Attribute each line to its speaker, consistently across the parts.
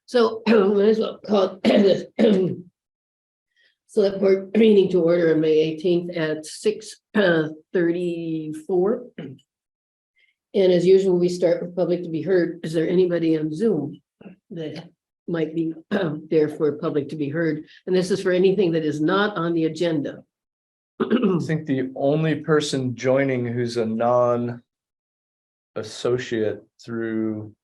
Speaker 1: So might as well call this select board meeting to order on May 18th at 6:34. And as usual, we start with public to be heard. Is there anybody on Zoom that might be there for public to be heard? And this is for anything that is not on the agenda.
Speaker 2: I think the only person joining who's a non-associate through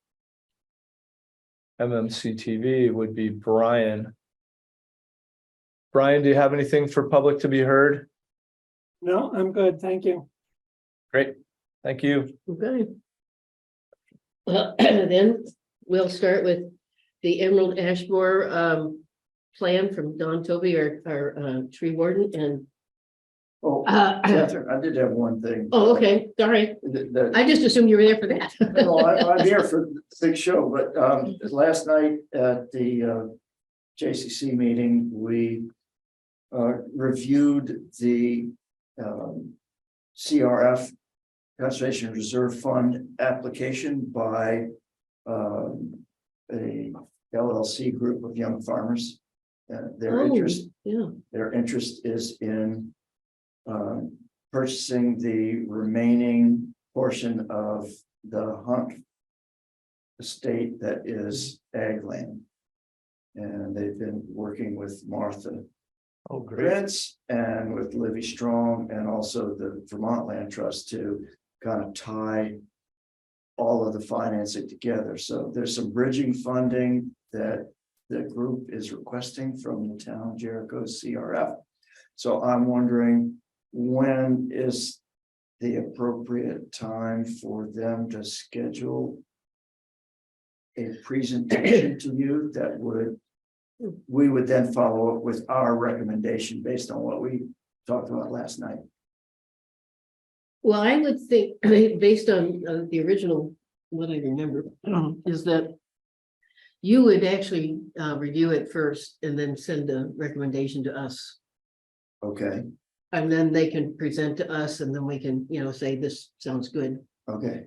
Speaker 2: MMC TV would be Brian. Brian, do you have anything for public to be heard?
Speaker 3: No, I'm good, thank you.
Speaker 2: Great, thank you.
Speaker 1: Okay. Then we'll start with the Emerald Ash Borer plan from Don Toby, our tree warden, and
Speaker 4: Oh, Catherine, I did have one thing.
Speaker 1: oh, okay, sorry. I just assumed you were there for that.
Speaker 4: No, I'm here for the big show, but last night at the JCC meeting, we reviewed the CRF Conservation Reserve Fund application by a LLC group of young farmers. Their interest is in purchasing the remaining portion of the Hunt estate that is ag land. And they've been working with Martha Prince and with Livy Strong and also the Vermont Land Trust to kind of tie all of the financing together. So there's some bridging funding that the group is requesting from the town Jericho CRF. So I'm wondering, when is the appropriate time for them to schedule a presentation to you that we would then follow up with our recommendation based on what we talked about last night?
Speaker 1: Well, I would think, based on the original, what I remember, is that you would actually review it first and then send a recommendation to us.
Speaker 4: Okay,
Speaker 1: And then they can present to us and then we can, say this sounds good.
Speaker 4: okay.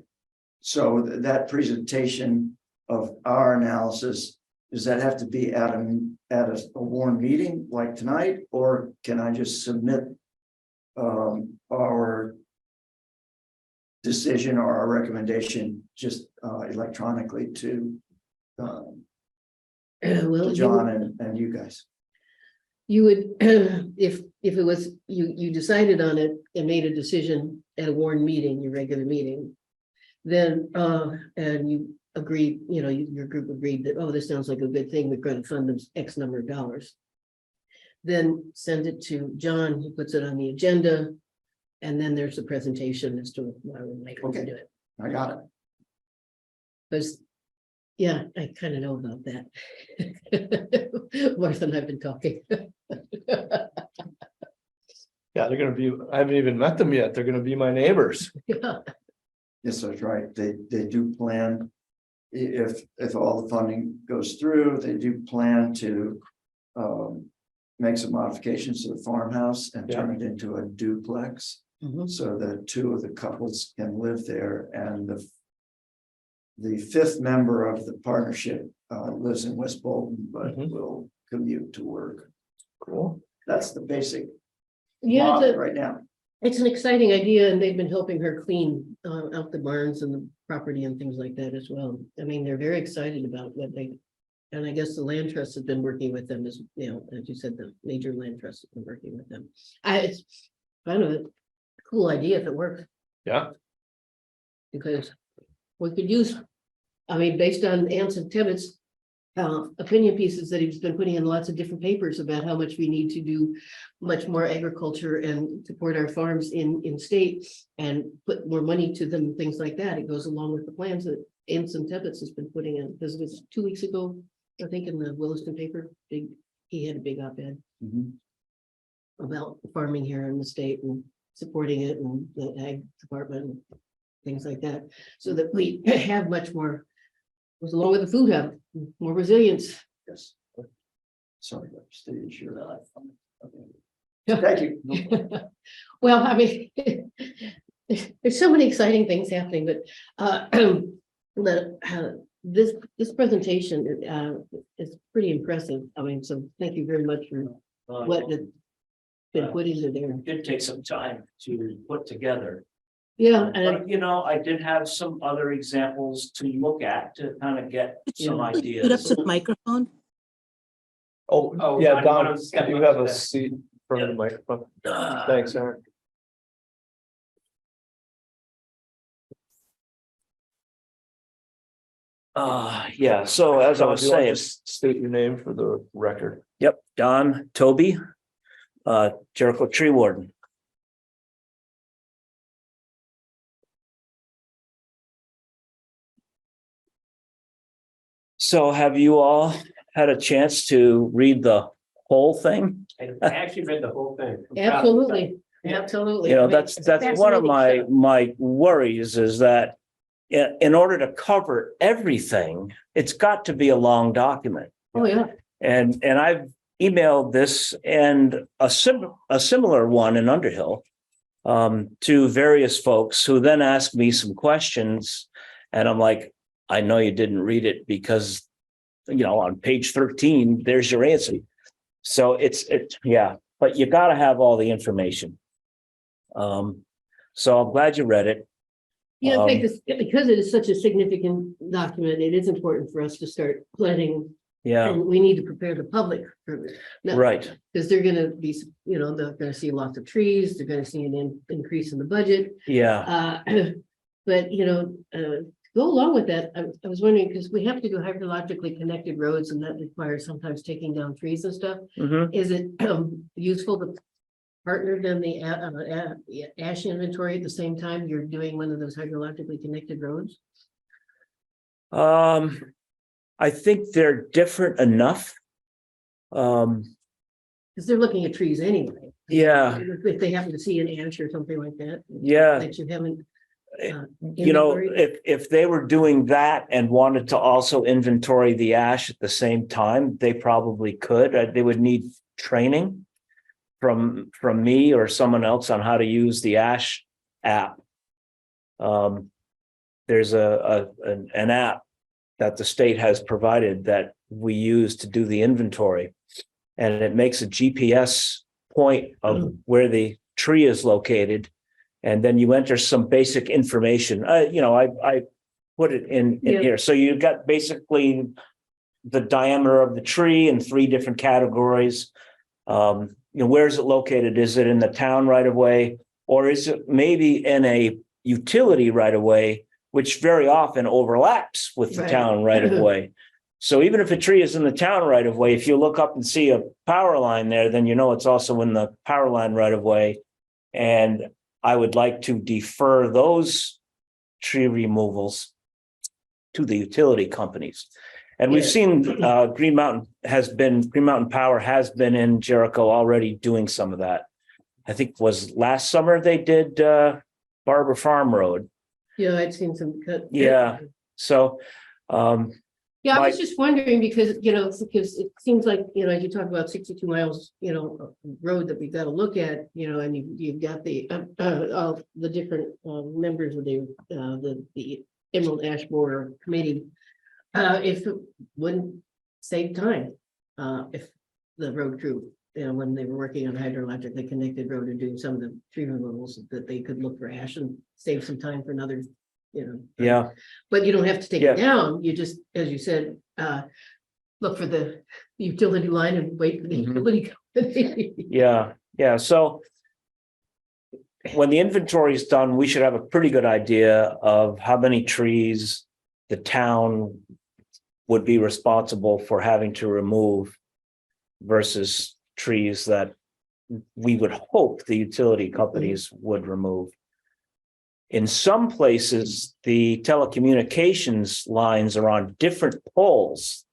Speaker 4: So that presentation of our analysis, does that have to be at a warned meeting like tonight? Or can I just submit our decision or our recommendation just electronically to
Speaker 1: Well,
Speaker 4: John and you guys?
Speaker 1: you would, if it was, you decided on it and made a decision at a warned meeting, your regular meeting, then, and you agreed, your group agreed that, oh, this sounds like a good thing, we're going to fund them X number of dollars. Then send it to John, he puts it on the agenda, and then there's a presentation as to why we might want to do it.
Speaker 4: I got it.
Speaker 1: Because, yeah, I kind of know about that. Martha and I've been talking.
Speaker 2: Yeah, they're gonna be, I haven't even met them yet. They're gonna be my neighbors.
Speaker 1: Yeah.
Speaker 4: Yes, that's right. They do plan, if all the funding goes through, they do plan to make some modifications to the farmhouse and turn it into a duplex.
Speaker 1: Mhm.
Speaker 4: So that two of the couples can live there, and the fifth member of the partnership lives in West Bolton, but will commute to work.
Speaker 2: Cool.
Speaker 4: That's the basic
Speaker 1: Yeah,
Speaker 4: model right now.
Speaker 1: it's an exciting idea, and they've been helping her clean out the barns and the property and things like that as well. I mean, they're very excited about what they, and I guess the land trust has been working with them as, as you said, the major land trust has been working with them. It's kind of a cool idea if it works,
Speaker 2: Yeah,
Speaker 1: because we could use, I mean, based on Anson Tibbetts' opinion pieces that he's been putting in lots of different papers about how much we need to do much more agriculture and support our farms in state and put more money to them, things like that. It goes along with the plans that Anson Tibbetts has been putting in, because it was 2 weeks ago, I think, in the Williston paper, he had a big op-ed about farming here in the state and supporting it and the ag department and things like that, so that we have much more, goes along with the food hub, more resilience.
Speaker 4: Yes. Sorry, I just didn't sure that. Okay. Thank you.
Speaker 1: Well, I mean, there's so many exciting things happening, but this presentation, is pretty impressive. I mean, so thank you very much for what has been put into there.
Speaker 5: It did take some time to put together.
Speaker 1: Yeah, and
Speaker 5: But, you know, I did have some other examples to look at to kind of get some
Speaker 1: Yeah.
Speaker 6: Put up
Speaker 5: ideas.
Speaker 6: to the microphone.
Speaker 2: Oh, yeah, Don, you have a seat in front of the microphone. Thanks, Aaron.
Speaker 5: Yeah, so as I
Speaker 2: Don,
Speaker 5: was
Speaker 2: do you want to
Speaker 5: saying,
Speaker 2: just state your name for the record?
Speaker 5: yep, Don Toby, Jericho Tree Warden. So have you all had a chance to read the whole thing?
Speaker 7: I actually read the whole thing.
Speaker 1: absolutely, absolutely.
Speaker 5: You know,
Speaker 1: I mean,
Speaker 5: that's
Speaker 1: it's
Speaker 5: one of
Speaker 1: fascinating
Speaker 5: my worries is that in order to cover everything, it's got to be a long document.
Speaker 1: stuff. Oh, yeah,
Speaker 5: And I've emailed this and a similar one in Underhill to various folks who then ask me some questions. And I'm like, I know you didn't read it because, you know, on page 13, there's your answer. So yeah, but you got to have all the information. So I'm glad you read it.
Speaker 1: yeah, in fact, because it is such a significant document, it is important for us to start planning.
Speaker 5: Yeah,
Speaker 1: And we need to prepare the public for it. Now,
Speaker 5: right.
Speaker 1: because they're gonna be, you know, they're gonna see lots of trees, they're gonna see an increase in the budget.
Speaker 5: Yeah,
Speaker 1: But, you know, go along with that, I was wondering, because we have to do hydrologically connected roads and that requires sometimes taking down trees and stuff.
Speaker 5: mhm.
Speaker 1: Is it useful to partner then the ash inventory at the same time you're doing one of those hydrologically connected roads?
Speaker 5: I think they're different enough.
Speaker 1: Because they're looking at trees anyway.
Speaker 5: Yeah,
Speaker 1: If they happen to see an ash or something like that.
Speaker 5: yeah.
Speaker 1: That you haven't.
Speaker 5: You know,
Speaker 1: inventoried.
Speaker 5: if they were doing that and wanted to also inventory the ash at the same time, they probably could. They would need training from me or someone else on how to use the ash app. There's an app that the state has provided that we use to do the inventory. And it makes a GPS point of where the tree is located. And then you enter some basic information. You know, I put it in
Speaker 1: Yeah.
Speaker 5: here. So you've got basically the diameter of the tree in 3 different categories. You know, where is it located? Is it in the town right of way? Or is it maybe in a utility right of way, which very often overlaps with the
Speaker 1: Right.
Speaker 5: town right of way? So even if a tree is in the town right of way, if you look up and see a power line there, then you know it's also in the power line right of way. And I would like to defer those tree removals to the utility companies. And we've
Speaker 1: Yeah.
Speaker 5: seen Green Mountain Power has been in Jericho already doing some of that. I think was last summer they did Barber Farm Road.
Speaker 1: Yeah, I'd seen some cut.
Speaker 5: Yeah. So
Speaker 1: Yeah, I was
Speaker 5: Mike-
Speaker 1: just wondering because, you know, because it seems like, you know, as you talk about 62 miles, you know, of road that we've got to look at, you know, and you've got all the different members of the Emerald Ash Borer Committee. If it wouldn't save time, if the road crew, you know, when they were working on hydrologically connected road and doing some of the tree removals, that they could look for ash and save some time for another, you know.
Speaker 5: yeah,
Speaker 1: But you don't have to take
Speaker 5: Yeah.
Speaker 1: it down, you just, as you said, look for the utility line and wait for the
Speaker 5: Mhm.
Speaker 1: utility company.
Speaker 5: yeah. So when the inventory is done, we should have a pretty good idea of how many trees the town would be responsible for having to remove versus trees that we would hope the utility companies would remove. In some places, the telecommunications lines are on different poles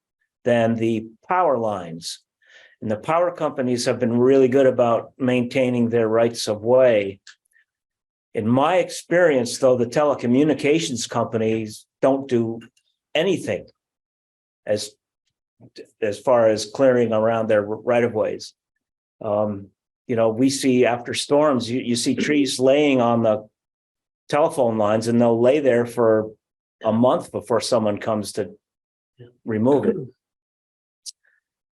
Speaker 5: than the power lines. And the power companies have been really good about maintaining their rights of way. In my experience, though, the telecommunications companies don't do anything as far as clearing around their right of ways. You know, we see after storms, you see trees laying on the telephone lines and they'll lay there for a month before someone comes to remove it.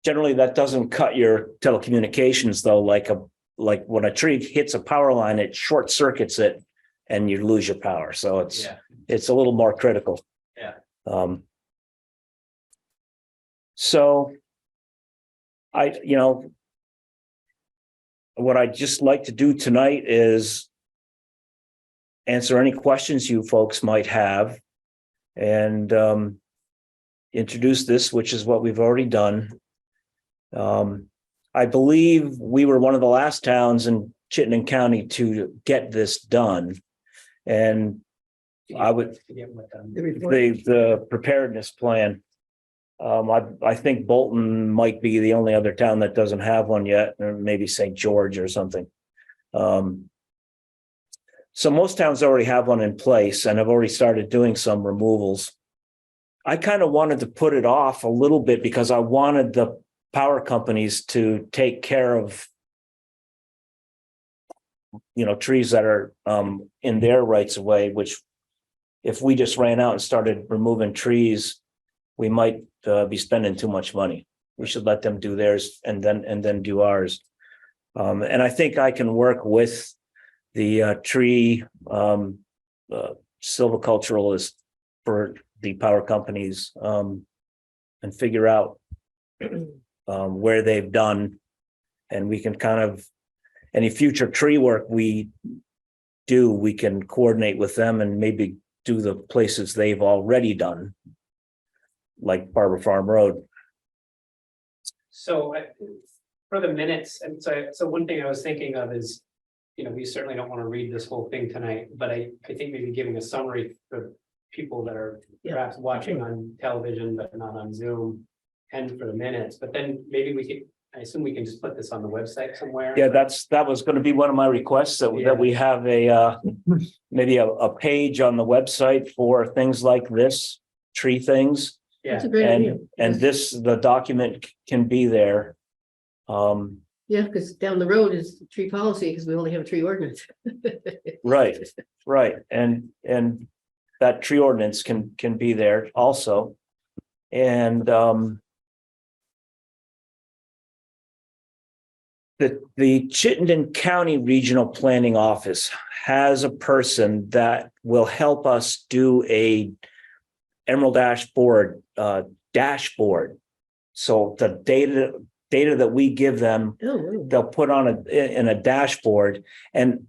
Speaker 5: Generally, that doesn't cut your telecommunications though, like when a tree hits a power line, it short circuits it and you lose your power. So it's a little more critical.
Speaker 7: Yeah.
Speaker 5: So what I'd just like to do tonight is answer any questions you folks might have and introduce this, which is what we've already done. I believe we were one of the last towns in Chittenden County to get this done. And I would, the preparedness plan. I think Bolton might be the only other town that doesn't have one yet, or maybe St. George or something. So most towns already have one in place and have already started doing some removals. I kind of wanted to put it off a little bit because I wanted the power companies to take care of, trees that are in their rights of way, which if we just ran out and started removing trees, we might be spending too much money. We should let them do theirs and then do ours. And I think I can work with the tree silviculturalists for the power companies and figure out where they've done, and we can kind of any future tree work we do, we can coordinate with them and maybe do the places they've already done, like Barber Farm Road.
Speaker 7: So for the minutes, and so one thing I was thinking of is, we certainly don't want to read this whole thing tonight, but I think maybe giving a summary for people that are perhaps watching on television, but not on Zoom, and for the minutes, but then maybe I assume we can just put this on the website somewhere.
Speaker 5: Yeah, that was going to be one of my requests, that we have maybe a page on the website for things like this, tree things.
Speaker 7: Yeah.
Speaker 1: That's a great idea.
Speaker 5: And the document can be there.
Speaker 1: Yeah, because down the road is tree policy, because we only have a tree ordinance.
Speaker 5: Right. And that tree ordinance can be there also. And the Chittenden County Regional Planning Office has a person that will help us do a Emerald Ash Board dashboard. So the data that we give them, they'll put on in a dashboard. And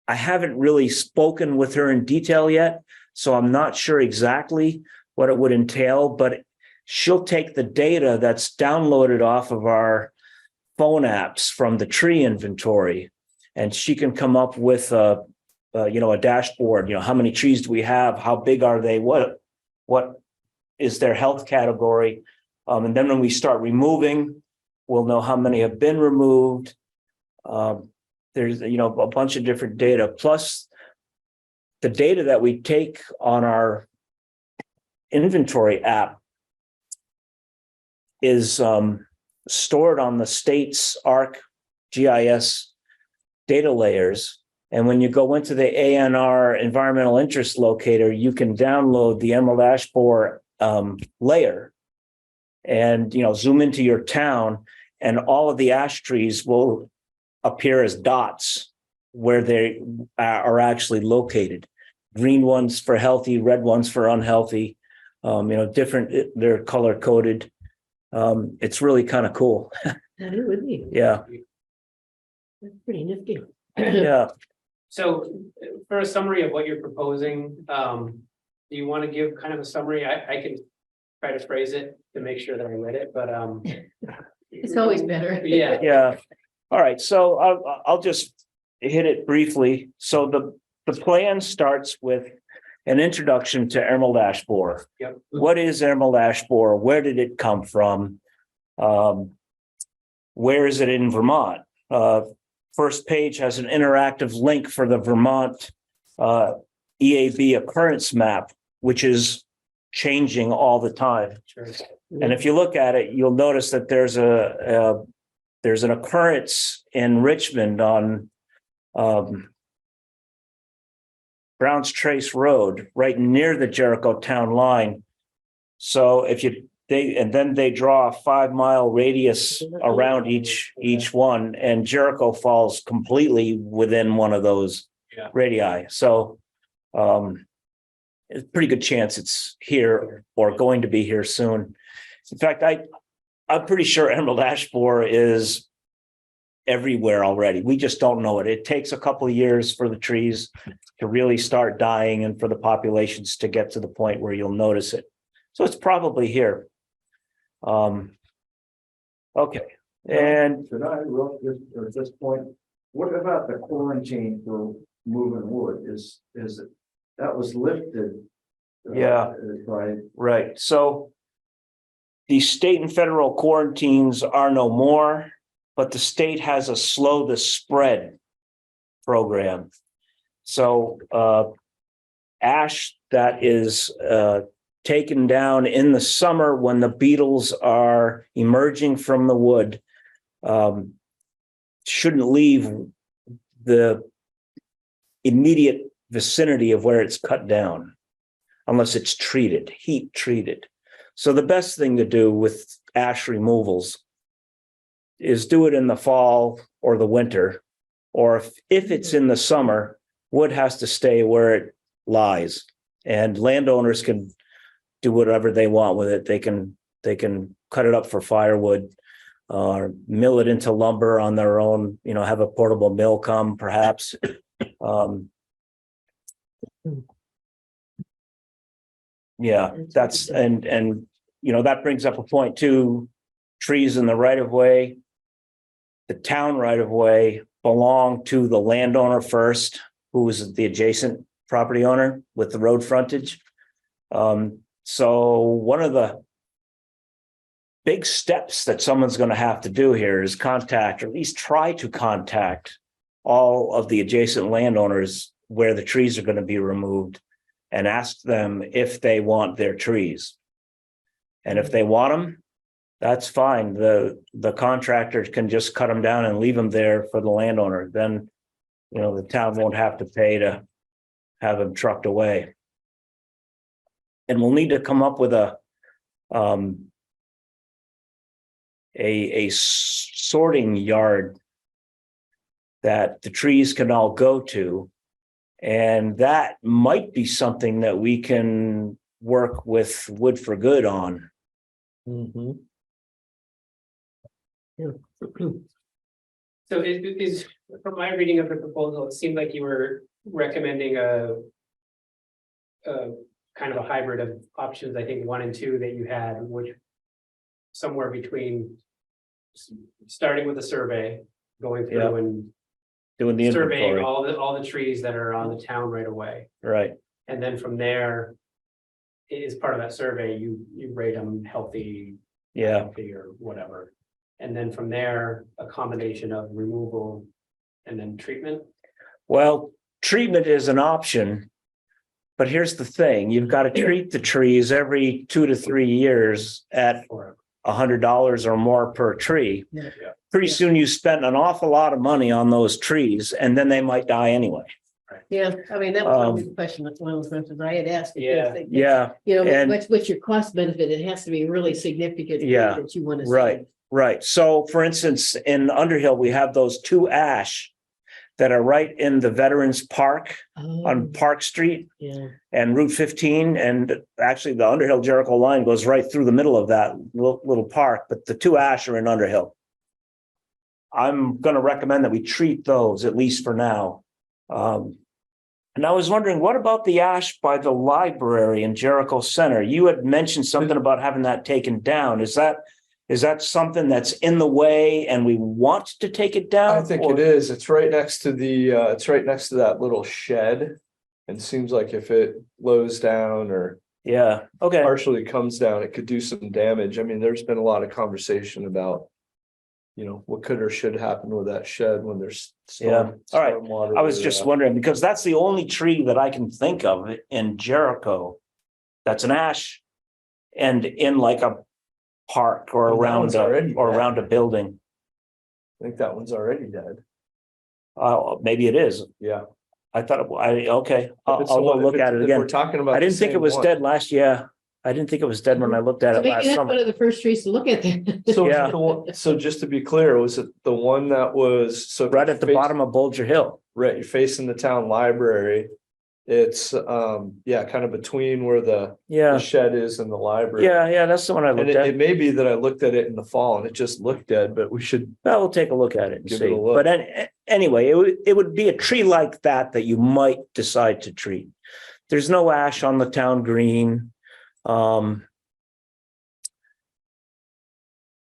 Speaker 5: I haven't really spoken with her in detail yet, so I'm not sure exactly what it would entail, but she'll take the data that's downloaded off of our phone apps from the tree inventory, and she can come up with a dashboard. How many trees do we have? How big are they? What is their health category? And then when we start removing, we'll know how many have been removed. There's a bunch of different data, plus the data that we take on our inventory app is stored on the state's ArcGIS data layers. And when you go into the ANR environmental interest locator, you can download the Emerald Ash Borer layer and zoom into your town, and all of the ash trees will appear as dots where they are actually located. Green ones for healthy, red ones for unhealthy, different, they're color coded. It's really kind of cool.
Speaker 1: It would be.
Speaker 5: Yeah.
Speaker 1: That's pretty nifty.
Speaker 5: Yeah.
Speaker 7: So for a summary of what you're proposing, do you want to give kind of a summary? I can try to phrase it to make sure that I read it, but
Speaker 1: It's always better.
Speaker 7: yeah.
Speaker 5: Yeah. All right. So I'll just hit it briefly. So the plan starts with an introduction to Emerald Ash Borer.
Speaker 7: Yep.
Speaker 5: What is Emerald Ash Borer? Where did it come from? Where is it in Vermont? First page has an interactive link for the Vermont EAB occurrence map, which is changing all the time.
Speaker 7: Sure.
Speaker 5: And if you look at it, you'll notice that there's an occurrence in Richmond on Brown's Trace Road, right near the Jericho town line. So if then they draw a 5-mile radius around each one, and Jericho falls completely within one of those
Speaker 7: Yeah.
Speaker 5: radii. So it's a pretty good chance it's here or going to be here soon. In fact, I'm pretty sure emerald ash borer is everywhere already. We just don't know it. It takes a couple of years for the trees to really start dying and for the populations to get to the point where you'll notice it. So it's probably here. Okay, and
Speaker 4: Should I wrote this at this point? What about the quarantine for moving wood? Is it, that was lifted?
Speaker 5: Yeah.
Speaker 4: By,
Speaker 5: right, so the state and federal quarantines are no more, but the state has a slow the spread program. So ash that is taken down in the summer when the beetles are emerging from the wood shouldn't leave the immediate vicinity of where it's cut down unless it's treated, heat treated. So the best thing to do with ash removals is do it in the fall or the winter, or if it's in the summer, wood has to stay where it lies, and landowners can do whatever they want with it. They can cut it up for firewood, or mill it into lumber on their own, have a portable mill come perhaps. Yeah, that's, and that brings up a point too. Trees in the right of way, the town right of way belong to the landowner first, who is the adjacent property owner with the road frontage. So one of the big steps that someone's going to have to do here is contact, or at least try to contact, all of the adjacent landowners where the trees are going to be removed and ask them if they want their trees. And if they want them, that's fine. The contractor can just cut them down and leave them there for the landowner. Then, the town won't have to pay to have them trucked away. And we'll need to come up with a sorting yard that the trees can all go to. And that might be something that we can work with Wood for Good on.
Speaker 1: Mm-hmm. Yeah.
Speaker 7: So is from my reading of the proposal, it seemed like you were recommending a kind of a hybrid of options, I think 1 and 2 that you had, which somewhere between starting with a survey, going through
Speaker 5: Yeah.
Speaker 7: and
Speaker 5: Doing the
Speaker 7: surveying
Speaker 5: inventory.
Speaker 7: all the trees that are on the town right away.
Speaker 5: Right.
Speaker 7: And then from there, as part of that survey, you rate them healthy,
Speaker 5: Yeah.
Speaker 7: healthy or whatever. And then from there, a combination of removal and then treatment.
Speaker 5: Well, treatment is an option. But here's the thing, you've got to treat the trees every 2 to 3 years at
Speaker 7: Or
Speaker 5: $100 or more per tree.
Speaker 1: Yeah.
Speaker 5: Pretty soon you spent an awful lot of money on those trees, and then they might die anyway.
Speaker 1: Yeah, I mean, that was one of the questions, one of the questions I had asked.
Speaker 7: Yeah.
Speaker 5: Yeah, and-
Speaker 1: What's your cost benefit? It has to be really significant.
Speaker 5: Yeah,
Speaker 1: that you want to.
Speaker 5: right. Right. So for instance, in Underhill, we have those 2 ash that are right in the Veterans Park on Park Street
Speaker 1: Yeah,
Speaker 5: and Route 15. And actually the Underhill Jericho line goes right through the middle of that little park, but the 2 ash are in Underhill. I'm going to recommend that we treat those, at least for now. And I was wondering, what about the ash by the library in Jericho Center? You had mentioned something about having that taken down. Is that something that's in the way and we want to take it down?
Speaker 2: I think it is. It's right next to that little shed. And seems like if it blows down or
Speaker 5: Yeah, okay.
Speaker 2: partially comes down, it could do some damage. I mean, there's been a lot of conversation about, what could or should happen with that shed when there's
Speaker 5: Yeah. All right.
Speaker 2: stormwater.
Speaker 5: I was just wondering, because that's the only tree that I can think of in Jericho that's an ash and in like a park or
Speaker 2: Well, that
Speaker 5: around
Speaker 2: one's already dead.
Speaker 5: around a building.
Speaker 2: I think that one's already dead.
Speaker 5: Maybe it is.
Speaker 2: Yeah.
Speaker 5: I thought, okay,
Speaker 2: If
Speaker 5: I'll
Speaker 2: it's the
Speaker 5: go
Speaker 2: one-
Speaker 5: look
Speaker 2: if
Speaker 5: at it
Speaker 2: if We're
Speaker 5: again.
Speaker 2: talking about.
Speaker 5: I didn't
Speaker 2: the
Speaker 5: think it
Speaker 2: same
Speaker 5: was
Speaker 2: one.
Speaker 5: dead last year. I didn't think it was dead when I looked at
Speaker 1: So
Speaker 5: it
Speaker 1: maybe
Speaker 5: last
Speaker 1: that's
Speaker 5: summer.
Speaker 1: one of the first trees to look at then.
Speaker 2: So,
Speaker 5: Yeah.
Speaker 2: so just to be clear, was it the one that was, so. if
Speaker 5: Right
Speaker 2: you're
Speaker 5: at the
Speaker 2: face-
Speaker 5: bottom of Bulger Hill.
Speaker 2: Right, you're facing the town library. It's, yeah, kind of between where the
Speaker 5: Yeah,
Speaker 2: shed is and the library.
Speaker 5: yeah, that's the one I
Speaker 2: And
Speaker 5: looked
Speaker 2: it
Speaker 5: at.
Speaker 2: may be that I looked at it in the fall and it just looked dead, but we should,
Speaker 5: Well, we'll take a look at it and
Speaker 2: Give it
Speaker 5: see.
Speaker 2: a look.
Speaker 5: But anyway, it would be a tree like that you might decide to treat. There's no ash on the town green. Yeah,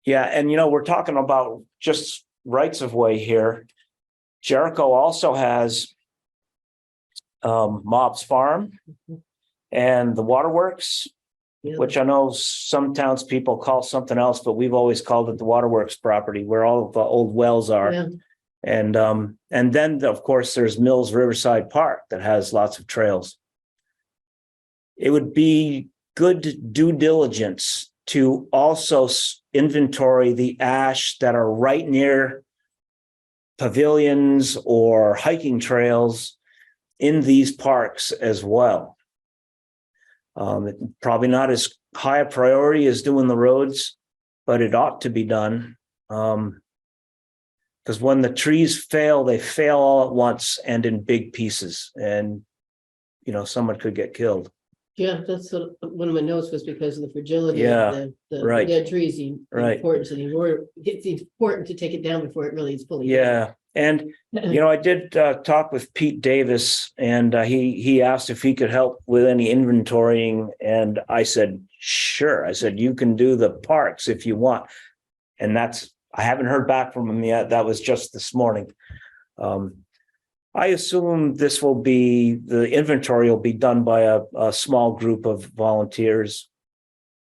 Speaker 5: and we're talking about just rights of way here. Jericho also has Mob's Farm and the waterworks,
Speaker 1: Yeah.
Speaker 5: which I know some townspeople call something else, but we've always called it the waterworks property where all of the old wells are.
Speaker 1: Yeah.
Speaker 5: And then of course there's Mills Riverside Park that has lots of trails. It would be good due diligence to also inventory the ash that are right near pavilions or hiking trails in these parks as well. Probably not as high a priority as doing the roads, but it ought to be done. Because when the trees fail, they fail all at once and in big pieces, and someone could get killed.
Speaker 1: Yeah, that's one of my notes was because of the fragility
Speaker 5: Yeah,
Speaker 1: of the
Speaker 5: right.
Speaker 1: dead trees, the
Speaker 5: Right.
Speaker 1: importance, and it's important to take it down before it really is fully.
Speaker 5: Yeah, and I did talk with Pete Davis, and he asked if he could help with any inventorying, and I said sure. I said you can do the parks if you want, and I haven't heard back from him yet. That was just this morning. I assume the inventory will be done by a small group of volunteers,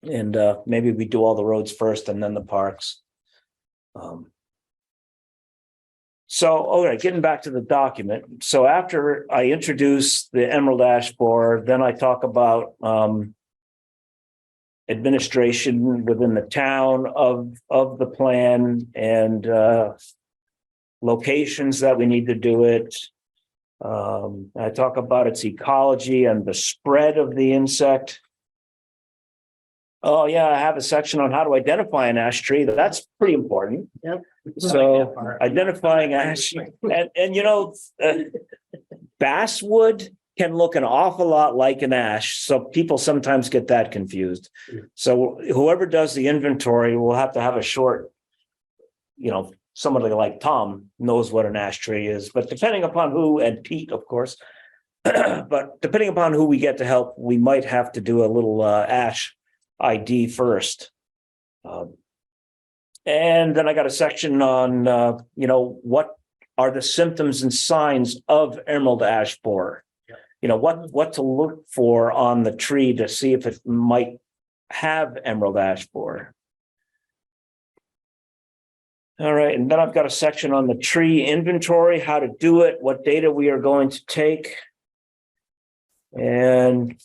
Speaker 5: and maybe we do all the roads first and then the parks. Getting back to the document. So after I introduce the Emerald Ash Borer, then I talk about administration within the town of the plan and locations that we need to do it. I talk about its ecology and the spread of the insect. Oh yeah, I have a section on how to identify an ash tree. That's pretty important.
Speaker 1: Yep.
Speaker 5: So identifying ash and basswood can look an awful lot like an ash. So people sometimes get that confused. So whoever does the inventory will have to have a short, somebody like Tom knows what an ash tree is, but depending upon who, and Pete, of course, but depending upon who we get to help, we might have to do a little ash ID first. And then I got a section on, what are the symptoms and signs of emerald ash borer? Yeah. What to look for on the tree to see if it might have emerald ash borer. All right, and then I've got a section on the tree inventory, how to do it, what data we are going to take. And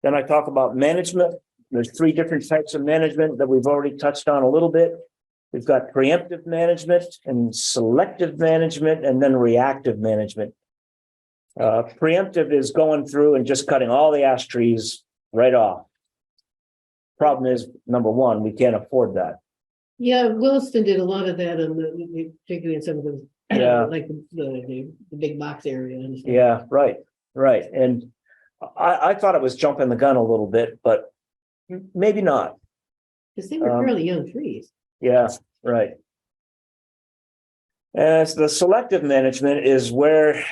Speaker 5: then I talk about management. There's 3 different types of management that we've already touched on a little bit. We've got preemptive management and selective management and then reactive management. Preemptive is going through and just cutting all the ash trees right off. Problem is, number one, we can't afford that.
Speaker 1: Yeah, Williston did a lot of that, particularly in some of the, like the big box area and stuff.
Speaker 5: Yeah, right. And I thought it was jumping the gun a little bit, but maybe not.
Speaker 1: Because they were fairly young trees.
Speaker 5: Yeah, right. As the selective management is where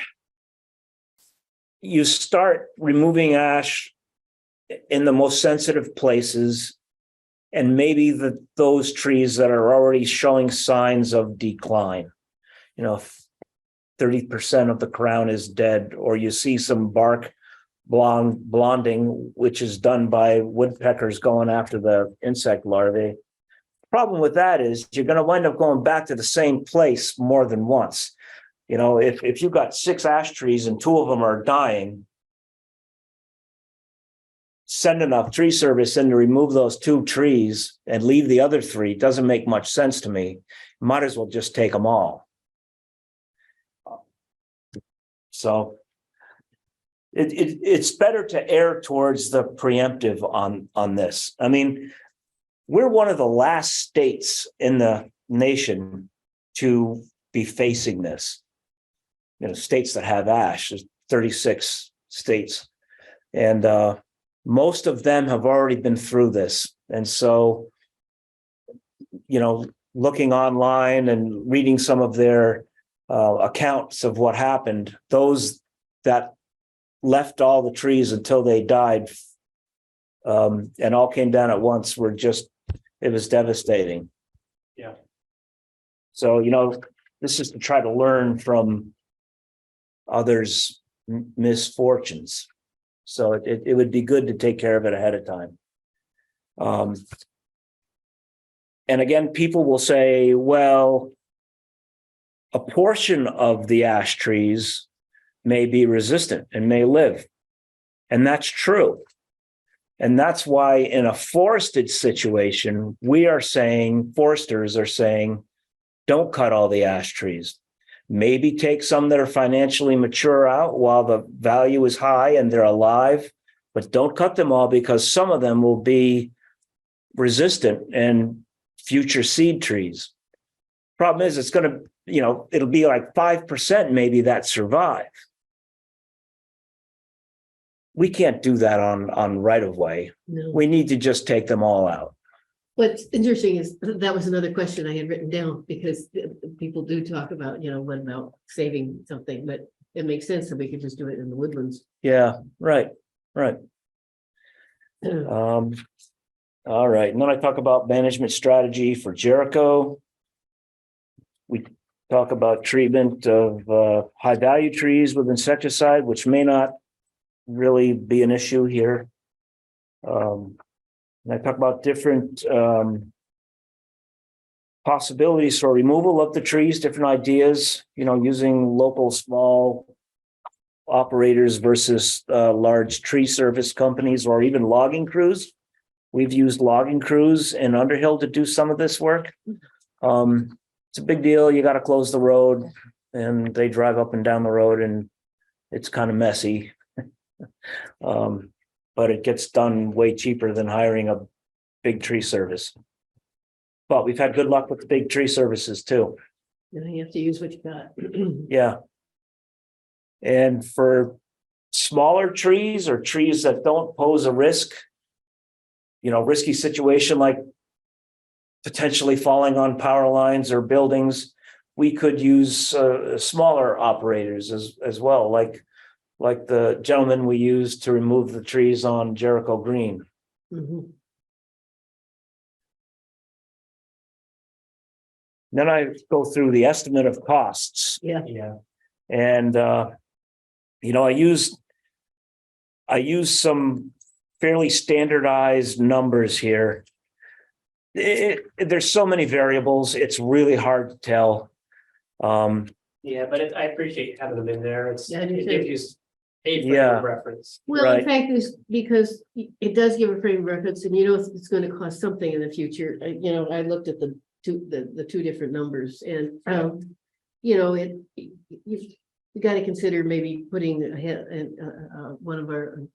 Speaker 5: you start removing ash in the most sensitive places, and maybe those trees that are already showing signs of decline. 30% of the crown is dead, or you see some bark blonding, which is done by woodpeckers going after the insect larvae. Problem with that is you're going to wind up going back to the same place more than once. If you've got 6 ash trees and 2 of them are dying, send enough tree service in to remove those 2 trees and leave the other 3 doesn't make much sense to me. Might as well just take them all. So it's better to err towards the preemptive on this. I mean, we're one of the last states in the nation to be facing this. You know, states that have ash, there's 36 states. And most of them have already been through this. And so, you know, looking online and reading some of their accounts of what happened, those that left all the trees until they died and all came down at once were just, it was devastating.
Speaker 7: Yeah.
Speaker 5: So, you know, this is to try to learn from others' misfortunes. So it would be good to take care of it ahead of time. And again, people will say, well, a portion of the ash trees may be resistant and may live. And that's true. And that's why in a forested situation, we are saying, foresters are saying, don't cut all the ash trees. Maybe take some that are financially mature out while the value is high and they're alive, but don't cut them all because some of them will be resistant and future seed trees. Problem is, it's going to, you know, it'll be like 5% maybe that survive. We can't do that on right of way.
Speaker 1: No.
Speaker 5: We need to just take them all out.
Speaker 1: What's interesting is that was another question I had written down because people do talk about, you know, what about saving something, but it makes sense that we could just do it in the woodlands.
Speaker 5: Yeah, right. All right, and then I talk about management strategy for Jericho. We talk about treatment of high value trees with insecticide, which may not really be an issue here. And I talk about different possibilities for removal of the trees, different ideas, you know, using local small operators versus large tree service companies or even logging crews. We've used logging crews in Underhill to do some of this work. It's a big deal. You got to close the road and they drive up and down the road and it's kind of messy. But it gets done way cheaper than hiring a big tree service. But we've had good luck with the big tree services too.
Speaker 1: You know, you have to use what you got.
Speaker 5: Yeah. And for smaller trees or trees that don't pose a risk, you know, risky situation like potentially falling on power lines or buildings, we could use smaller operators as well, like the gentleman we used to remove the trees on Jericho Green.
Speaker 1: Mhm.
Speaker 5: Then I go through the estimate of costs.
Speaker 1: Yeah.
Speaker 5: And you know, I use some fairly standardized numbers here. There's so many variables, it's really hard to tell.
Speaker 7: Yeah, but I appreciate having them in there.
Speaker 1: Yeah, I do
Speaker 7: It
Speaker 1: too.
Speaker 7: gives you a frame
Speaker 5: Yeah.
Speaker 7: of reference.
Speaker 1: Well,
Speaker 5: Right.
Speaker 1: in fact, is because it does give a frame of reference and you know, it's going to cost something in the future. You know, I looked at the two different numbers and, you know, you got to consider maybe putting one of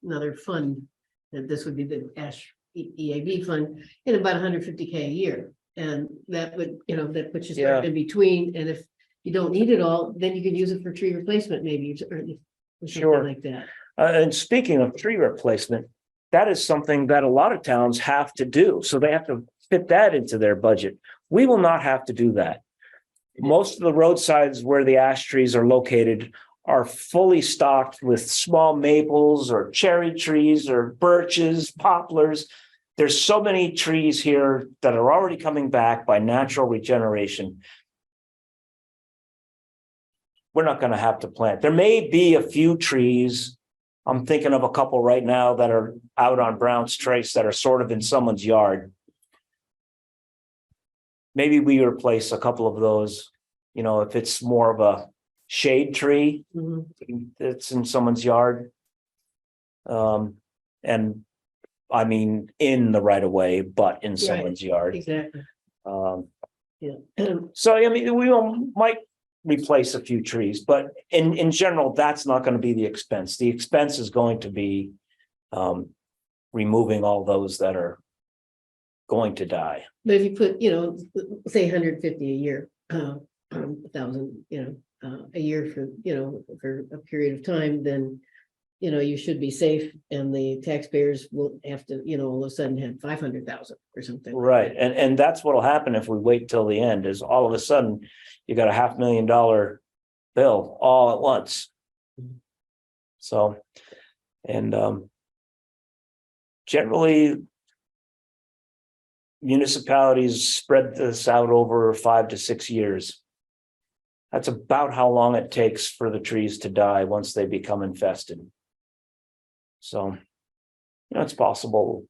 Speaker 1: another fund, that this would be the ASH EAB fund, in about 150K a year. And that would, you know, that puts you
Speaker 5: Yeah.
Speaker 1: in between. And if you don't need it all, then you could use it for tree replacement, maybe, or something
Speaker 5: Sure.
Speaker 1: like that.
Speaker 5: And speaking of tree replacement, that is something that a lot of towns have to do. So they have to fit that into their budget. We will not have to do that. Most of the roadsides where the ash trees are located are fully stocked with small maples or cherry trees or birches, poplars. There's so many trees here that are already coming back by natural regeneration. We're not going to have to plant. There may be a few trees. I'm thinking of a couple right now that are out on Brown's Trace that are sort of in someone's yard. Maybe we replace a couple of those, you know, if it's more of a shade tree,
Speaker 1: Mhm.
Speaker 5: it's in someone's yard. And I mean, in the right of way, but in someone's yard.
Speaker 1: Exactly.
Speaker 5: Um,
Speaker 1: Yeah.
Speaker 5: so, I mean, we might replace a few trees, but in general, that's not going to be the expense. The expense is going to be removing all those that are going to die.
Speaker 1: But if you put, say 150 a year, 1,000, a year for a period of time, then you should be safe, and the taxpayers will have to, all of a sudden have 500,000 or something.
Speaker 5: Right, and that's what'll happen if we wait till the end, is all of a sudden you got a $500,000 bill all at once. So, and generally municipalities spread this out over 5 to 6 years. That's about how long it takes for the trees to die once they become infested. So, it's possible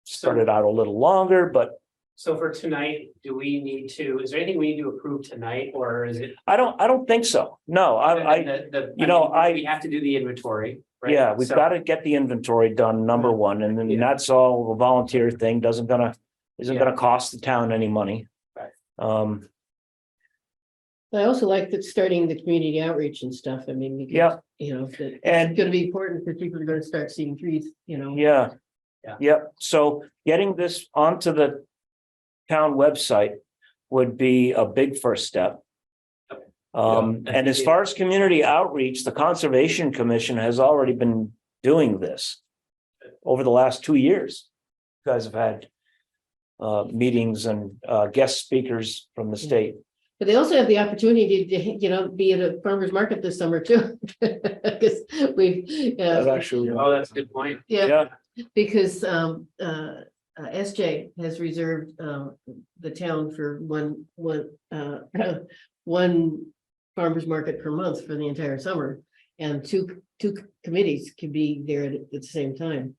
Speaker 5: spread it out a little longer, but
Speaker 7: So for tonight, is there anything we need to approve tonight, or is it?
Speaker 5: I don't think so. No,
Speaker 7: We have to do the inventory, right?
Speaker 5: yeah, we've
Speaker 7: So-
Speaker 5: got to get the inventory done, number one, and then
Speaker 7: Yeah.
Speaker 5: that's all a volunteer thing, isn't
Speaker 7: Yeah.
Speaker 5: gonna cost the town any money.
Speaker 7: Right.
Speaker 1: I also like that starting the community outreach and stuff. I mean, because,
Speaker 5: Yeah.
Speaker 1: it's
Speaker 5: And-
Speaker 1: gonna be important because people are gonna start seeing trees,
Speaker 5: Yeah.
Speaker 7: Yeah.
Speaker 5: Yep, so getting this onto the town website would be a big first step. And as far as community outreach, the Conservation Commission has already been doing this over the last 2 years. You guys have had meetings and guest speakers from the state.
Speaker 1: But they also have the opportunity to, be at a farmer's market this summer too. Because we've,
Speaker 2: Actually,
Speaker 7: Oh, that's a good point.
Speaker 1: yeah, because SJ has reserved the town for one farmer's market per month for the entire summer. And two committees can be there at the same time.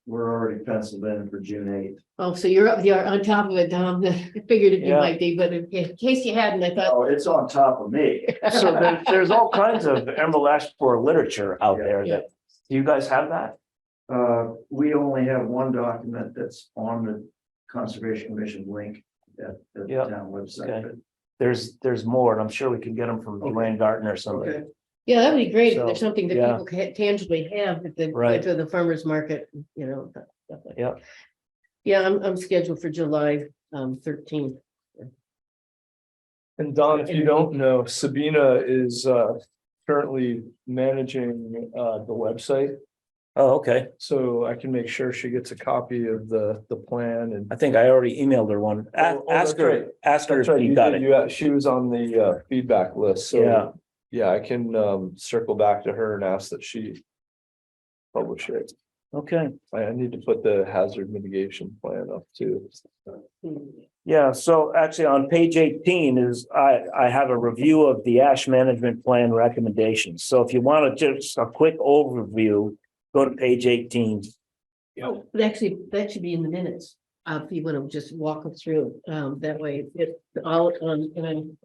Speaker 4: We're already penciled in for June 8th.
Speaker 1: Oh, so you're on top of it, Tom. I figured you
Speaker 5: Yeah.
Speaker 1: might be, but in case you hadn't, I thought.
Speaker 4: Oh, it's on top of me.
Speaker 5: So there's all kinds of Emerald Ash Borer literature out there
Speaker 1: Yeah.
Speaker 5: that, do you guys have that?
Speaker 4: We only have one document that's on the Conservation Commission link at the
Speaker 5: Yeah.
Speaker 4: town website.
Speaker 5: Okay. There's more, and I'm sure we can get them from Joanne Gartner or somebody.
Speaker 4: Okay.
Speaker 1: Yeah, that'd be great if
Speaker 5: So,
Speaker 1: there's something that
Speaker 5: yeah.
Speaker 1: people can tangibly have at
Speaker 5: Right.
Speaker 1: the farmer's market, stuff like.
Speaker 5: Yeah.
Speaker 1: Yeah, I'm scheduled for July 13th.
Speaker 2: and Don, if you don't know, Sabina is currently managing the website.
Speaker 5: Oh, okay.
Speaker 2: So I can make sure she gets a copy of the plan and.
Speaker 5: I think I already emailed her one.
Speaker 2: Oh,
Speaker 5: Ask
Speaker 2: that's right.
Speaker 5: her, ask her
Speaker 2: That's
Speaker 5: if
Speaker 2: right,
Speaker 5: you got
Speaker 2: did,
Speaker 5: it.
Speaker 2: she was on the feedback list,
Speaker 5: Yeah.
Speaker 2: so. Yeah, I can circle back to her and ask that she publish it.
Speaker 5: Okay.
Speaker 2: I need to put the hazard mitigation plan up too.
Speaker 5: Yeah, so actually on page 18 is, I have a review of the ash management plan recommendations. So if you want to just a quick overview, go to page 18.
Speaker 1: Oh, but actually, that should be in the minutes. If you want to just walk us through, that way it's all on,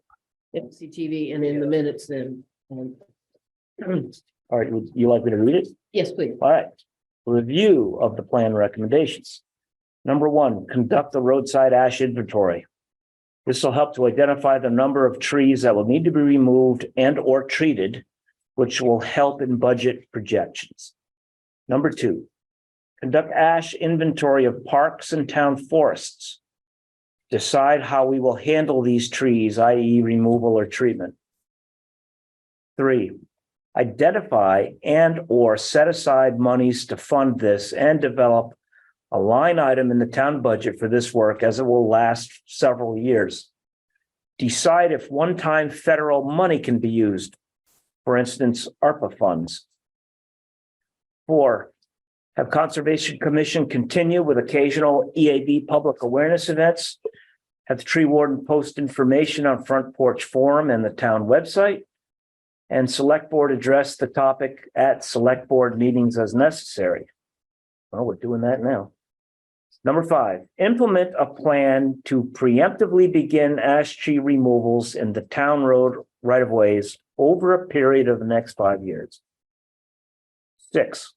Speaker 1: MCTV and in the minutes then.
Speaker 5: All right, would you like me to read it?
Speaker 1: Yes, please.
Speaker 5: All right. Review of the plan recommendations. Number 1, conduct the roadside ash inventory. This will help to identify the number of trees that will need to be removed and or treated, which will help in budget projections. Number 2, conduct ash inventory of parks and town forests. Decide how we will handle these trees, i.e. removal or treatment. 3, identify and or set aside monies to fund this and develop a line item in the town budget for this work as it will last several years. Decide if one-time federal money can be used, for instance, ARPA funds. 4, have Conservation Commission continue with occasional EAB public awareness events. Have the tree warden post information on Front Porch Forum and the town website. And select board address the topic at select board meetings as necessary. Well, we're doing that now. Number 5, implement a plan to preemptively begin ash tree removals in the town road right-of-ways over a period of the next 5 years. 6,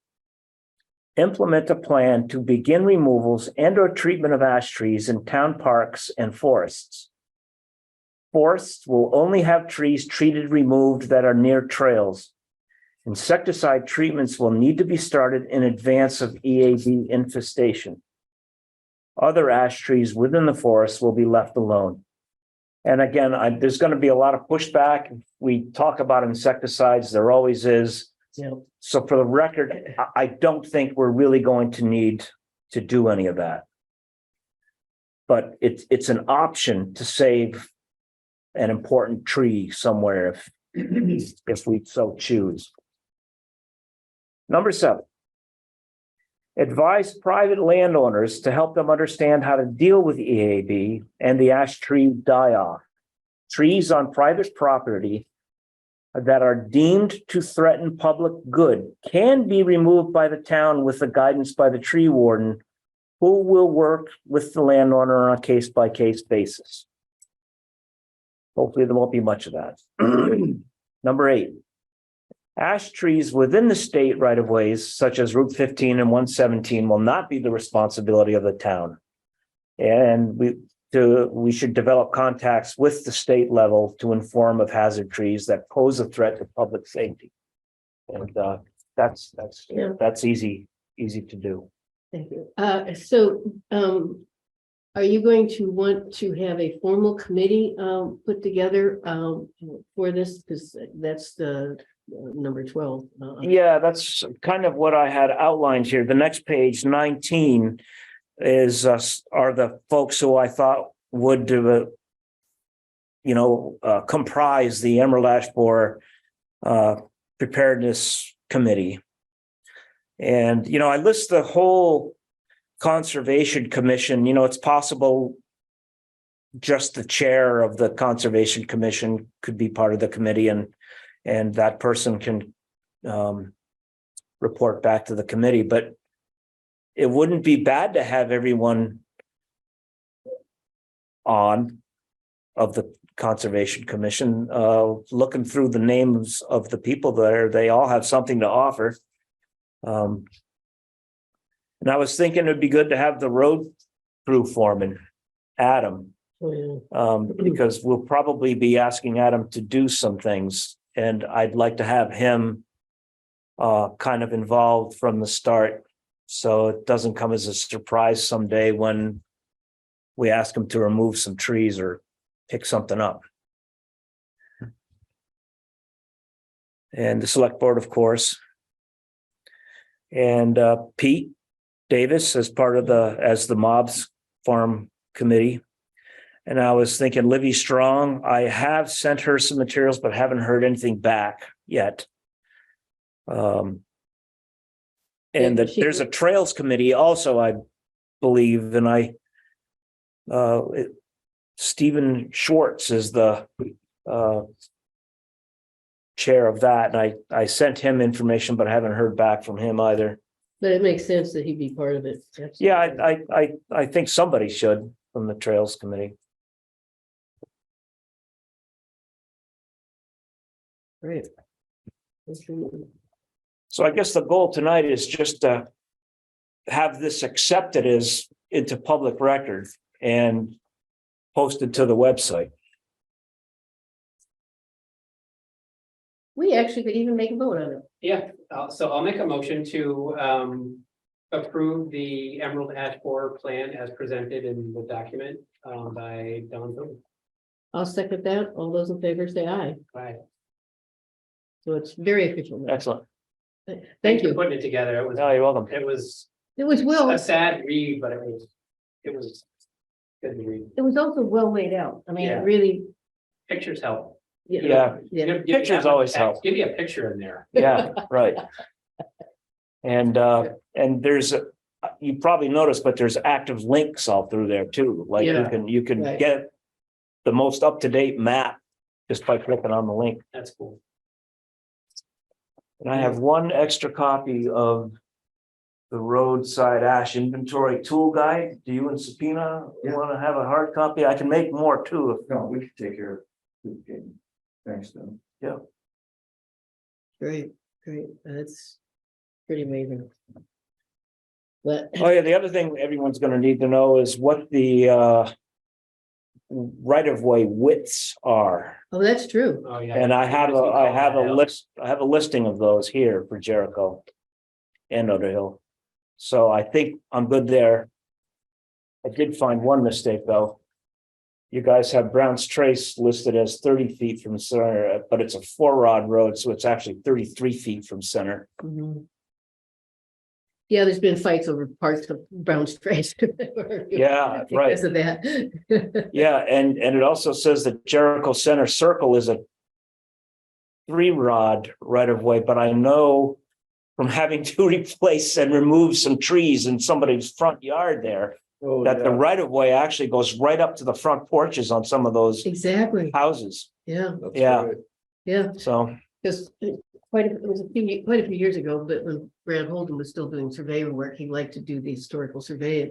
Speaker 5: implement a plan to begin removals and or treatment of ash trees in town parks and forests. forests will only have trees treated, removed that are near trails. Insecticide treatments will need to be started in advance of EAB infestation. Other ash trees within the forest will be left alone. And again, there's going to be a lot of pushback. We talk about insecticides, there always is.
Speaker 1: Yeah.
Speaker 5: So for the record, I don't think we're really going to need to do any of that. But it's an option to save an important tree somewhere if we so choose. Number 7. Advise private landowners to help them understand how to deal with EAB and the ash tree die-off. Trees on private property that are deemed to threaten public good can be removed by the town with the guidance by the tree warden, who will work with the landowner on a case-by-case basis. Hopefully there won't be much of that. Number 8. Ash trees within the state right-of-ways, such as Route 15 and 117, will not be the responsibility of the town. And we should develop contacts with the state level to inform of hazard trees that pose a threat to public safety. And that's easy to do.
Speaker 1: Thank you. Are you going to want to have a formal committee put together for this? Because that's the number 12.
Speaker 5: Yeah, that's kind of what I had outlined here. The next page, 19, is are the folks who I thought would comprise the Emerald Ash Borer Preparedness Committee. And I list the whole Conservation Commission. It's possible just the chair of the Conservation Commission could be part of the committee, and that person can report back to the committee. But it wouldn't be bad to have everyone on of the Conservation Commission. Looking through the names of the people there, they all have something to offer. And I was thinking it'd be good to have the road crew foreman, Adam, because we'll probably be asking Adam to do some things. And I'd like to have him kind of involved from the start, so it doesn't come as a surprise someday when we ask him to remove some trees or pick something up. And the select board, of course. And Pete Davis as part of as the Mobs Farm Committee. And I was thinking Livy Strong, I have sent her some materials, but haven't heard anything back yet. And there's a Trails Committee also, I believe, and Stephen Schwartz is the chair of that, and I sent him information, but I haven't heard back from him either.
Speaker 1: But it makes sense that he'd be part of it. Absolutely.
Speaker 5: Yeah, I think somebody should from the Trails Committee.
Speaker 1: Great.
Speaker 5: So I guess the goal tonight is just to have this accepted as into public record and posted to the website.
Speaker 1: We actually could even make a vote on it.
Speaker 7: Yeah, so I'll make a motion to approve the Emerald Ash Borer plan as presented in the document by Don Pubic.
Speaker 1: I'll second that. All those in favor say aye.
Speaker 7: Right.
Speaker 1: So it's very official now.
Speaker 5: Excellent.
Speaker 1: Thank
Speaker 7: Thanks for
Speaker 1: you.
Speaker 7: putting it together. It was
Speaker 5: No, you're welcome.
Speaker 7: it was
Speaker 1: Well,
Speaker 7: a sad read, but it was good to read.
Speaker 1: it was also well laid out. I mean,
Speaker 7: Yeah.
Speaker 1: it really.
Speaker 7: Pictures help.
Speaker 5: Yeah,
Speaker 1: Yeah.
Speaker 5: Pictures always help.
Speaker 7: Give you a picture in there.
Speaker 5: yeah, right. And there's you probably noticed, but there's active links all through there too. Like
Speaker 1: Yeah.
Speaker 5: you can
Speaker 1: Right.
Speaker 5: get the most up-to-date map just by clicking on the link.
Speaker 7: That's cool.
Speaker 5: And I have one extra copy of the roadside ash inventory tool guide. Do you and Sabina want to have a hard copy? I can make more too.
Speaker 4: No, we could take care of it. Thanks, Don.
Speaker 1: Great. That's pretty amazing. But
Speaker 5: Oh yeah, the other thing everyone's going to need to know is what the right of way widths are.
Speaker 1: Oh, that's true.
Speaker 7: Oh, yeah.
Speaker 5: And I have
Speaker 7: As we call that out.
Speaker 5: I have a listing of those here for Jericho. And Underhill. So I think I'm good there. I did find one mistake though. You guys have Brown's Trace listed as 30 feet from center, but it's a 4-rod road, so it's actually 33 feet from center.
Speaker 1: Mhm. Yeah, there's been fights over parts of Brown's Trace.
Speaker 5: Yeah, right.
Speaker 1: Because of that.
Speaker 5: Yeah, and it also says that Jericho Center Circle is a 3-rod right of way, but I know from having to replace and remove some trees in somebody's front yard there,
Speaker 2: Oh,
Speaker 5: that the
Speaker 2: yeah.
Speaker 5: right of way actually goes right up to the front porches on some of those
Speaker 1: Exactly,
Speaker 5: houses.
Speaker 1: yeah,
Speaker 2: That's
Speaker 5: Yeah.
Speaker 2: right.
Speaker 1: yeah,
Speaker 5: So,
Speaker 1: because quite a few years ago, but when Brad Holden was still doing surveying work, he liked to do the historical survey.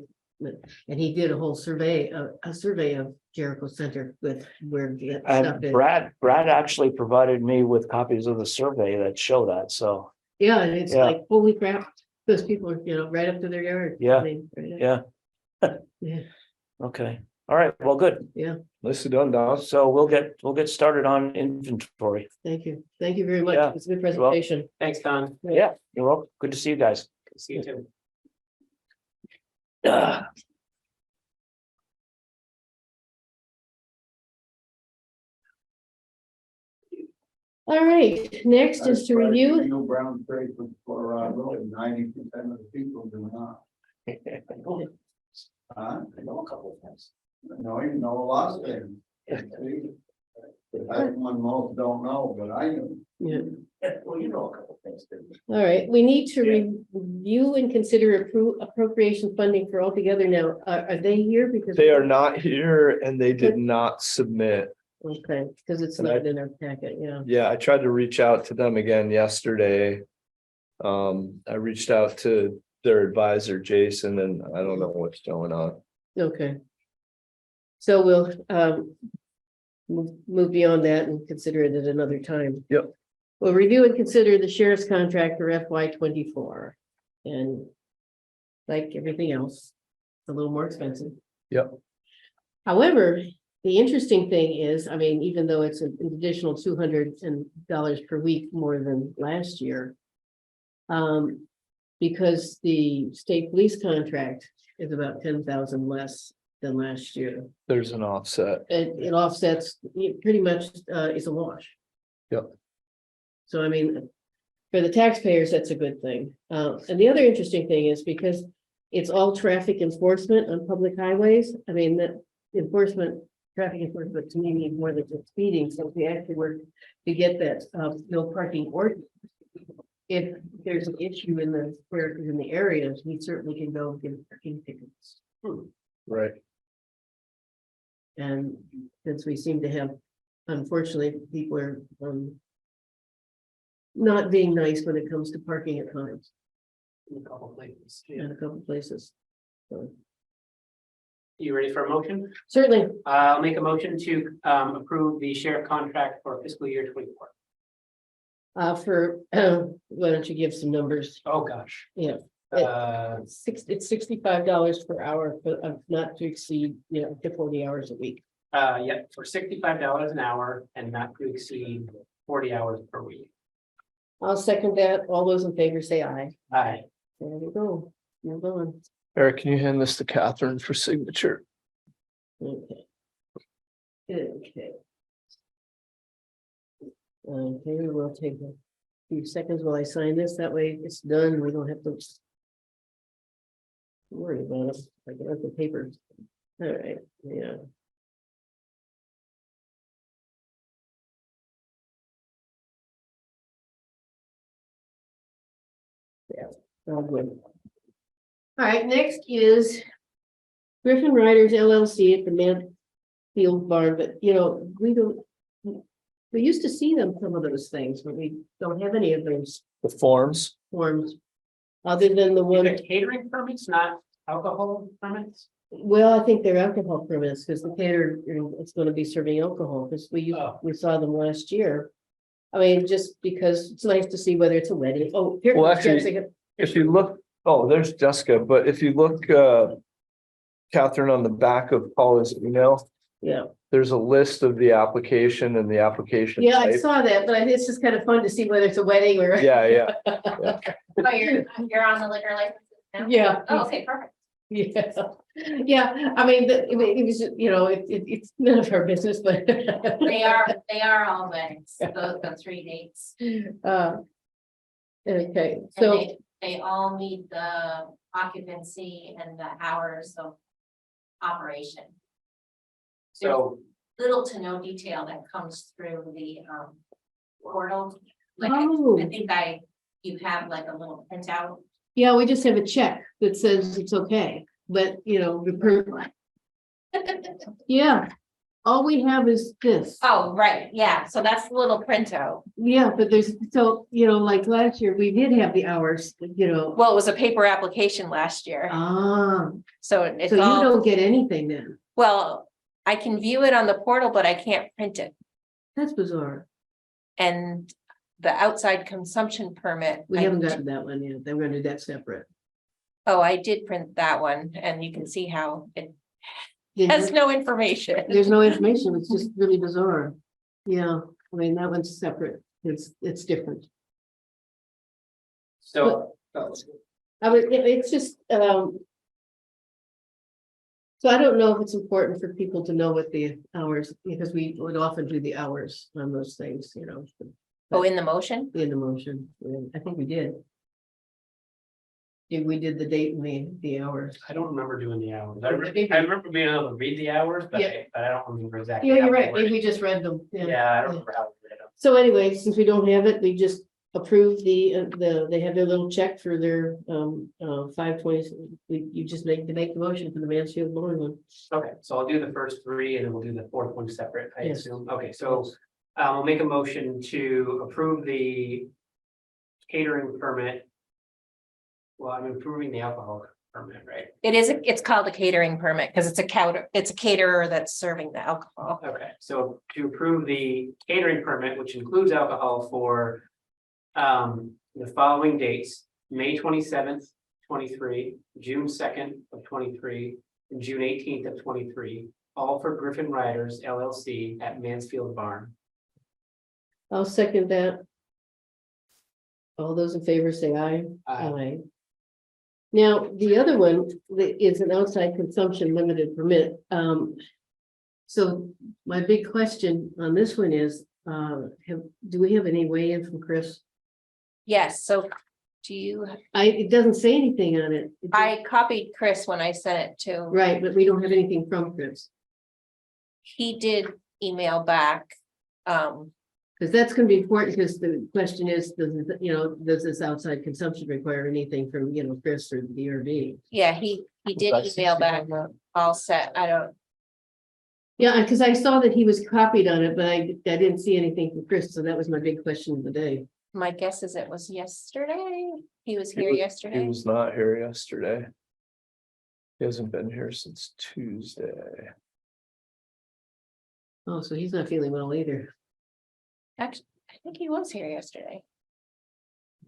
Speaker 1: And he did a whole survey, a survey of Jericho Center with where the stuff
Speaker 5: and
Speaker 1: is.
Speaker 5: Brad actually provided me with copies of the survey that show that, so,
Speaker 1: Yeah, and it's
Speaker 5: Yeah.
Speaker 1: like, holy crap, those people are, right up to their yard.
Speaker 5: Yeah.
Speaker 1: I mean, right up.
Speaker 5: yeah.
Speaker 1: Yeah,
Speaker 5: Okay, all right, well, good.
Speaker 2: Nicely done, Don.
Speaker 5: So we'll get started on inventory.
Speaker 1: thank you. Thank you very much.
Speaker 5: Yeah,
Speaker 1: It's a good
Speaker 5: you're welcome.
Speaker 1: presentation.
Speaker 7: Thanks, Don.
Speaker 5: Yeah, you're welcome. Good to see you guys.
Speaker 7: See you too.
Speaker 1: All right, next is to review.
Speaker 4: New Brown Trace for road, 90% of the people do not. Huh?
Speaker 5: I know a couple of things.
Speaker 4: No, you know a lot of things. That's one most don't know, but I know.
Speaker 1: Yeah.
Speaker 5: Well, you know a couple of things, too.
Speaker 1: All right, we need to review and consider appropriation funding for altogether now. Are they here? Because
Speaker 2: They are not here and they did not submit.
Speaker 1: okay, because it's
Speaker 2: And
Speaker 1: not in our packet, yeah.
Speaker 2: Yeah, I tried to reach out to them again yesterday. I reached out to their advisor, Jason, and I don't know what's going on.
Speaker 1: Okay. So we'll move beyond that and consider it at another time.
Speaker 2: Yep.
Speaker 1: We'll review and consider the sheriff's contract for FY 24. And like everything else, it's a little more expensive.
Speaker 2: Yep.
Speaker 1: However, the interesting thing is, I mean, even though it's an additional $200 per week more than last year. Because the state police contract is about 10,000 less than last year.
Speaker 2: There's an offset.
Speaker 1: It offsets, it pretty much is a wash.
Speaker 2: Yep.
Speaker 1: So I mean, for the taxpayers, that's a good thing. And the other interesting thing is because it's all traffic enforcement on public highways. I mean, that traffic enforcement to me means more than just speeding. So if we actually work to get that no parking ordinance. If there's an issue in the areas, we certainly can go and get parking tickets.
Speaker 2: Right.
Speaker 1: And since we seem to have, unfortunately, people are not being nice when it comes to parking at times
Speaker 7: In a couple places.
Speaker 1: in a couple places. So
Speaker 7: You ready for a motion?
Speaker 1: certainly,
Speaker 7: I'll make a motion to approve the sheriff contract for fiscal year 24.
Speaker 1: why don't you give some numbers?
Speaker 7: Oh, gosh.
Speaker 1: Yeah. It's $65 per hour, but not to exceed, to 40 hours a week.
Speaker 7: Yeah, for $65 an hour and not to exceed 40 hours per week.
Speaker 1: I'll second that. All those in favor say aye.
Speaker 7: Aye.
Speaker 1: There we go. Move on.
Speaker 2: Eric, can you hand this to Catherine for signature?
Speaker 1: Okay. Okay. Okay, we'll take a few seconds while I sign this. That way it's done. We don't have to worry about it. I get out the papers. All right, yeah. Yeah, all good. All right, next is Griffin Riders LLC at the Mansfield Barn, but we don't. We used to see them, some of those things, but we don't have any of those
Speaker 2: The forms?
Speaker 1: forms. Other than the
Speaker 7: These
Speaker 1: one,
Speaker 7: are catering permits, not alcohol permits?
Speaker 1: well, I think they're alcohol permits, because the caterer, it's gonna be serving alcohol, because
Speaker 7: Oh.
Speaker 1: we saw them last year. I mean, just because it's nice to see whether it's a wedding. Oh, here
Speaker 2: Well,
Speaker 1: comes
Speaker 2: actually-
Speaker 1: Jessica.
Speaker 2: If you look, oh, there's Jessica, but if you look, Catherine, on the back of Paula's email,
Speaker 1: Yeah,
Speaker 2: there's a list of the application and the application.
Speaker 1: yeah, I
Speaker 2: type.
Speaker 1: saw that, but it's just kind of fun to see whether it's a wedding or.
Speaker 2: Yeah, yeah.
Speaker 6: Oh, you're on the liquor license now?
Speaker 1: Yeah.
Speaker 6: Oh, okay, perfect.
Speaker 1: Yeah, yeah, I mean, it was, you know, it's none of our business, but.
Speaker 6: They are all weddings, the 3 dates.
Speaker 1: Okay,
Speaker 6: And
Speaker 1: so,
Speaker 6: they all meet the occupancy and the hours of operation.
Speaker 7: So,
Speaker 6: Little to no detail that comes through the portal. Like,
Speaker 1: Oh.
Speaker 6: I think you have like a little printout.
Speaker 1: yeah, we just have a check that says it's okay, but, you know, yeah. All we have is this.
Speaker 6: Oh, right, yeah, so that's the little printout.
Speaker 1: Yeah, but there's, so, you know, like last year, we did have the hours, you know.
Speaker 6: Well, it was a paper application last year,
Speaker 1: So
Speaker 6: so it's
Speaker 1: you
Speaker 6: all,
Speaker 1: don't get anything then.
Speaker 6: well, I can view it on the portal, but I can't print it.
Speaker 1: That's bizarre.
Speaker 6: And the outside consumption permit.
Speaker 1: We
Speaker 6: I
Speaker 1: haven't
Speaker 6: d-
Speaker 1: gotten that one yet. They're gonna do that separate.
Speaker 6: Oh, I did print that one, and you can see how it has
Speaker 1: There's
Speaker 6: no information.
Speaker 1: no information. It's just really bizarre. Yeah, I mean, that one's separate. It's different.
Speaker 7: so,
Speaker 1: I mean, it's just, so I don't know if it's important for people to know what the hours, because we would often do the hours on those things, you know,
Speaker 6: Oh, in the motion?
Speaker 1: in the motion. Yeah, I think we did. Yeah, we did the date and the hours.
Speaker 7: I don't remember doing the hours. I remember being able to read the hours, but
Speaker 1: Yeah.
Speaker 7: I don't remember exactly.
Speaker 1: Yeah,
Speaker 7: how
Speaker 1: you're
Speaker 7: they
Speaker 1: right.
Speaker 7: were.
Speaker 1: Maybe we just read them.
Speaker 7: Yeah, I don't remember how we read them.
Speaker 1: So anyway, since we don't have it, we just approve they have their little check for their 520. You just make the motion for the Mansfield Board one.
Speaker 7: Okay, so I'll do the first 3 and then we'll do the 4th one separate, I
Speaker 1: Yes.
Speaker 7: assume. Okay, so we'll make a motion to approve the catering permit. Well, I'm approving the alcohol permit, right?
Speaker 6: It's called a catering permit because it's a caterer that's serving the alcohol.
Speaker 7: Okay, so to approve the catering permit, which includes alcohol for the following dates, May 27th, 23, June 2nd of 23, and June 18th of 23, all for Griffin Riders LLC at Mansfield Barn.
Speaker 1: I'll second that. All those in favor say aye.
Speaker 7: Aye.
Speaker 1: Now, the other one is an outside consumption limited permit. So my big question on this one is, do we have any weigh-in from Chris?
Speaker 6: Yes, so
Speaker 1: It doesn't say anything on it.
Speaker 6: I copied Chris when I sent it to,
Speaker 1: Right, but we don't have anything from Chris,
Speaker 6: he did email back.
Speaker 1: because that's gonna be important, because the question is, does this outside consumption require anything from, Chris or the DRB?
Speaker 6: Yeah, he did
Speaker 2: That's
Speaker 6: email back, all set,
Speaker 1: Yeah, because I saw that he was copied on it, but I didn't see anything from Chris, so that was my big question of the day.
Speaker 6: my guess is it was yesterday, he was here
Speaker 2: He
Speaker 6: yesterday.
Speaker 2: was not here yesterday. He hasn't been here since Tuesday.
Speaker 1: Oh, so he's not feeling well either.
Speaker 6: Actually, I think he was here yesterday.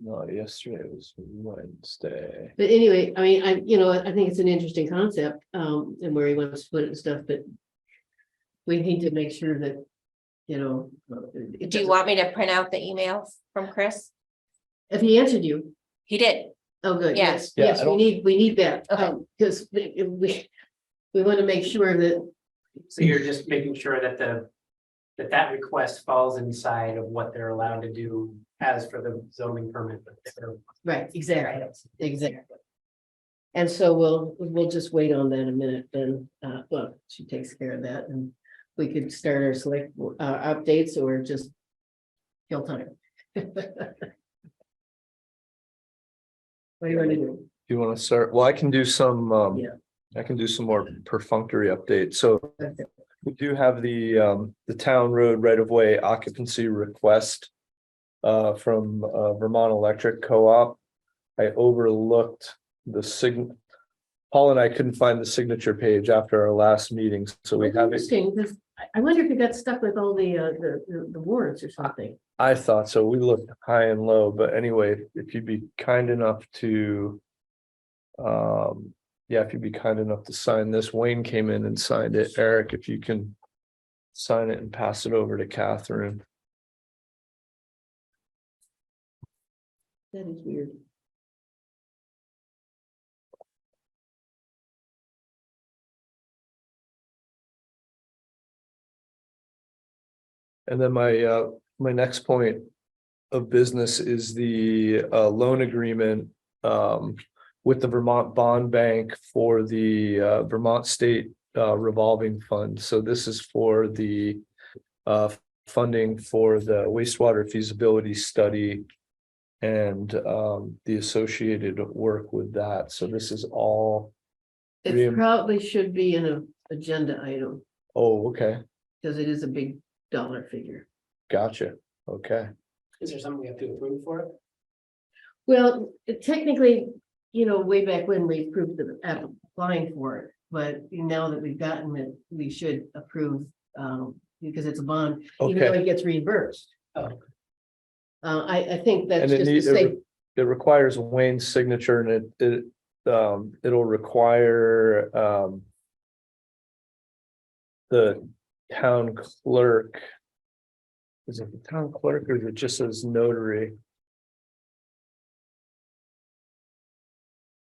Speaker 2: No, yesterday was Wednesday.
Speaker 1: But anyway, I mean, I think it's an interesting concept, and where he wants to put it and stuff, but we need to make sure that, it
Speaker 6: Do you
Speaker 1: doesn't-
Speaker 6: want me to print out the email from Chris?
Speaker 1: If he answered you,
Speaker 6: He did.
Speaker 1: oh, good,
Speaker 6: Yeah.
Speaker 1: yes,
Speaker 2: Yeah,
Speaker 1: yes,
Speaker 2: I
Speaker 1: we need that,
Speaker 6: Okay.
Speaker 1: because we want to make sure that,
Speaker 7: So you're just making sure that that request falls inside of what they're allowed to do as for the zoning permit.
Speaker 1: right, exactly. And so we'll just wait on that a minute, then, well, she takes care of that, and we could start our select updates or just kill time. What do you want to do?
Speaker 2: Do you want to start? Well, I can do some,
Speaker 1: Yeah.
Speaker 2: I can do some more perfunctory updates. So
Speaker 1: Okay.
Speaker 2: we do have the town road right of way occupancy request from Vermont Electric Co-op. I overlooked the Paul and I couldn't find the signature page after our last meeting, so we
Speaker 1: That's
Speaker 2: have it.
Speaker 1: interesting, because I wonder if it got stuck with all the warrants or something.
Speaker 2: I thought so. We looked high and low, but anyway, if you'd be kind enough to. If you'd be kind enough to sign this, Wayne came in and signed it. Eric, if you can sign it and pass it over to Catherine.
Speaker 1: That is weird.
Speaker 2: And then my next point of business is the loan agreement with the Vermont Bond Bank for the Vermont State revolving fund. So this is for the funding for the wastewater feasibility study and the associated work with that. So this is all.
Speaker 1: It probably should be in an agenda item,
Speaker 2: Oh, okay,
Speaker 1: because it is a big dollar figure.
Speaker 2: gotcha. Okay,
Speaker 7: Is there something we have to approve for it?
Speaker 1: Well, technically, way back when we approved the applying for it, but now that we've gotten it, we should approve, because it's a bond, even though
Speaker 2: okay.
Speaker 1: it gets reimbursed.
Speaker 7: Oh.
Speaker 1: I think that's
Speaker 2: And it
Speaker 1: just to
Speaker 2: needs,
Speaker 1: say,
Speaker 2: it requires Wayne's signature and it'll require the town clerk. Is it the town clerk or is it just says notary?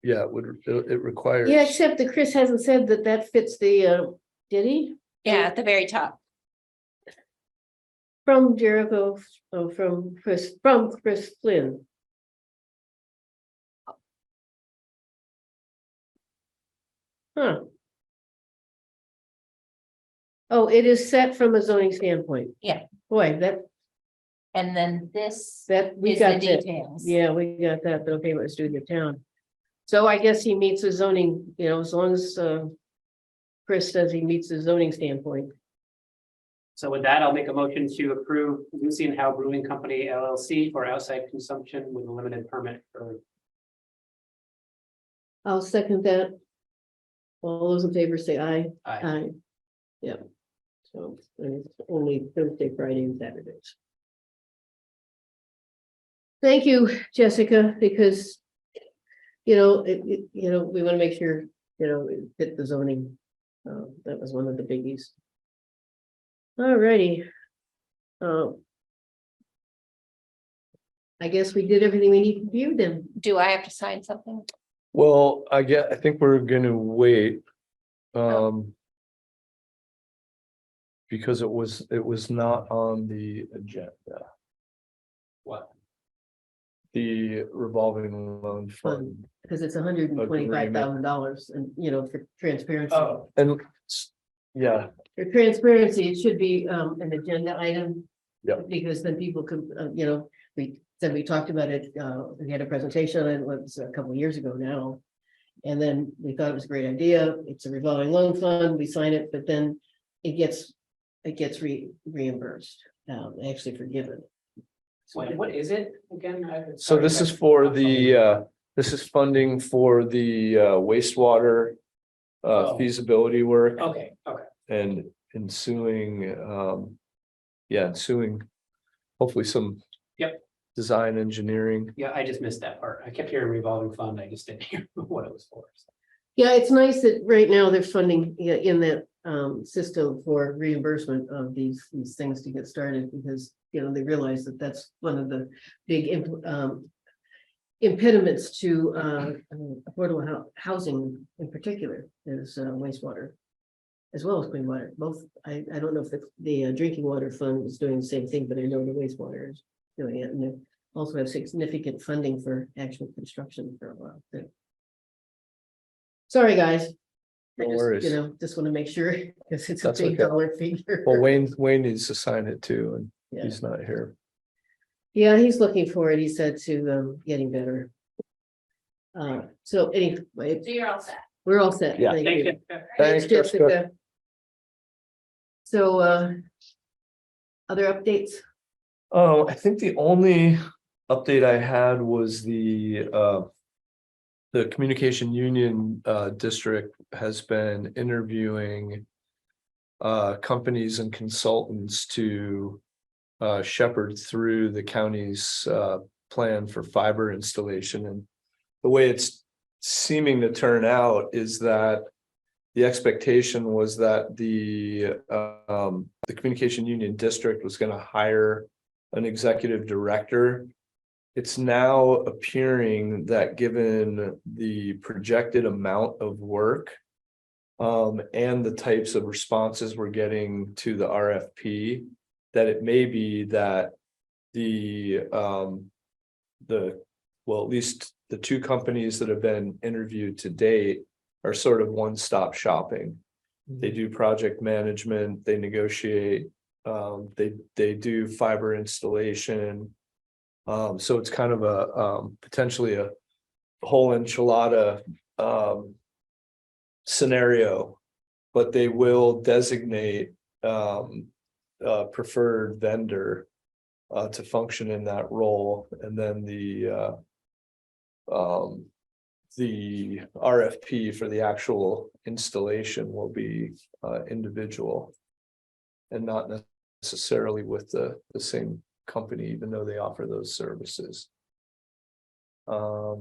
Speaker 2: Yeah, it requires.
Speaker 1: yeah, except that Chris hasn't said that fits the, did he?
Speaker 6: Yeah, at the very top.
Speaker 1: From Jericho, from Chris Flynn. Huh. Oh, it is set from a zoning standpoint.
Speaker 6: Yeah.
Speaker 1: Boy,
Speaker 6: And then this
Speaker 1: we
Speaker 6: is the
Speaker 1: got that.
Speaker 6: details.
Speaker 1: Yeah, we got that, but okay, let's do the town. So I guess he meets the zoning, as long as Chris says he meets the zoning standpoint.
Speaker 7: So with that, I'll make a motion to approve Lucy and Howe Brewing Company LLC for outside consumption with a limited permit for.
Speaker 1: I'll second that. All those in favor say aye.
Speaker 7: Aye.
Speaker 1: Aye. Yeah. So and it's only Thursday, Friday, and Saturdays. Thank you, Jessica, because we want to make sure, it fit the zoning. That was one of the biggies. All righty. I guess we did everything we need to do then.
Speaker 6: Do I have to sign something?
Speaker 2: Well, I think we're gonna wait. Because it was not on the agenda.
Speaker 7: What?
Speaker 2: The revolving loan fund.
Speaker 1: Because it's $125,000 and, for transparency.
Speaker 7: Oh,
Speaker 2: And yeah,
Speaker 1: For transparency, it should be an agenda item.
Speaker 2: Yep.
Speaker 1: Because then people can, we talked about it, we had a presentation, it was a couple of years ago now. And then we thought it was a great idea, it's a revolving loan fund, we sign it, but then it gets reimbursed, actually forgiven.
Speaker 7: wait, what is it again?
Speaker 2: so this is for the, this is funding for the wastewater
Speaker 7: Oh.
Speaker 2: feasibility work
Speaker 7: Okay,
Speaker 2: and ensuing, ensuing hopefully some.
Speaker 7: Yep.
Speaker 2: Design engineering.
Speaker 7: yeah, I just missed that part. I kept hearing revolving fund, I just didn't hear what it was for.
Speaker 1: Yeah, it's nice that right now they're funding in that system for reimbursement of these things to get started, because they realize that that's one of the big impediments to affordable housing in particular is wastewater, as well as clean water. Both, I don't know if the drinking water fund is doing the same thing, but I know the wastewater is doing it, and they also have significant funding for actual construction for a while. Sorry, guys. I
Speaker 2: No
Speaker 1: just,
Speaker 2: worries.
Speaker 1: just want to make sure, because it's a
Speaker 2: That's
Speaker 1: big
Speaker 2: okay.
Speaker 1: dollar figure.
Speaker 2: Well, Wayne needs to sign it too, and
Speaker 1: Yeah.
Speaker 2: he's not here.
Speaker 1: Yeah, he's looking for it. He said to getting better. So anyway,
Speaker 6: So you're all set.
Speaker 1: we're all set.
Speaker 2: Yeah.
Speaker 1: Thank
Speaker 7: Thank
Speaker 1: you.
Speaker 7: you.
Speaker 2: Thanks, Jessica.
Speaker 1: So other updates?
Speaker 2: Oh, I think the only update I had was the communication union district has been interviewing companies and consultants to shepherd through the county's plan for fiber installation. And the way it's seeming to turn out is that the expectation was that the communication union district was going to hire an executive director. It's now appearing that given the projected amount of work and the types of responses we're getting to the RFP, that it may be that well, at least the two companies that have been interviewed to date are sort of one-stop shopping. They do project management, they negotiate, they do fiber installation. So it's kind of a potentially a whole enchilada scenario, but they will designate a preferred vendor to function in that role, and then the RFP for the actual installation will be individual and not necessarily with the same company, even though they offer those services. Yeah,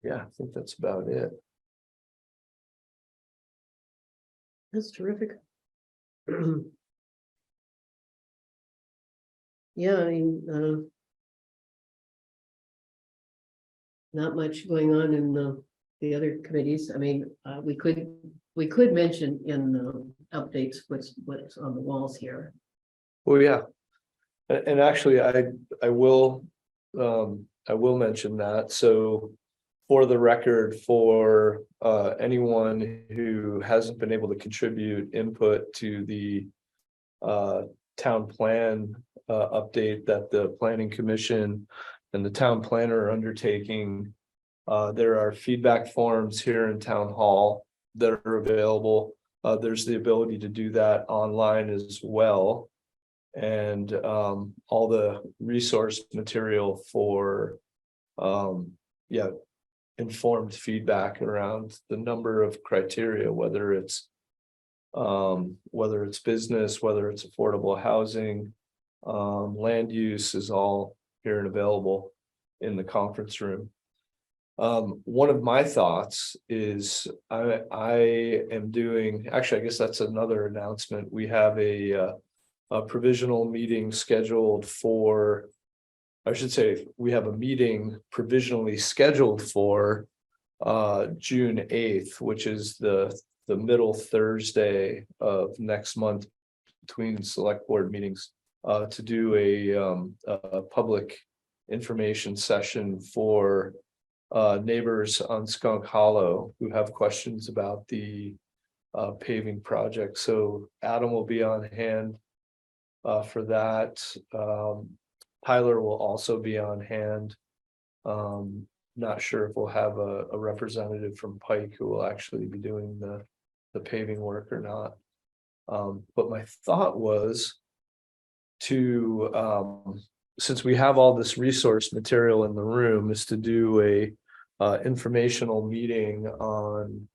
Speaker 2: I think that's about it.
Speaker 1: That's terrific. Yeah, I mean, not much going on in the other committees. I mean, we could mention in updates what's on the walls here.
Speaker 2: Well, yeah. And actually, I will mention that. So for the record, for anyone who hasn't been able to contribute input to the town plan update that the planning commission and the town planner are undertaking, there are feedback forms here in town hall that are available. There's the ability to do that online as well. And all the resource material for informed feedback around the number of criteria, whether it's business, whether it's affordable housing, land use is all here and available in the conference room. One of my thoughts is I am doing, actually, I guess that's another announcement. We have a provisional meeting scheduled for, I should say, we have a meeting provisionally scheduled for June 8th, which is the middle Thursday of next month between select board meetings, to do a public information session for neighbors on Skunk Hollow who have questions about the paving project. So Adam will be on hand for that. Tyler will also be on hand. Not sure if we'll have a representative from Pike who will actually be doing the paving work or not. But my thought was to, since we have all this resource material in the room, is to do a informational meeting on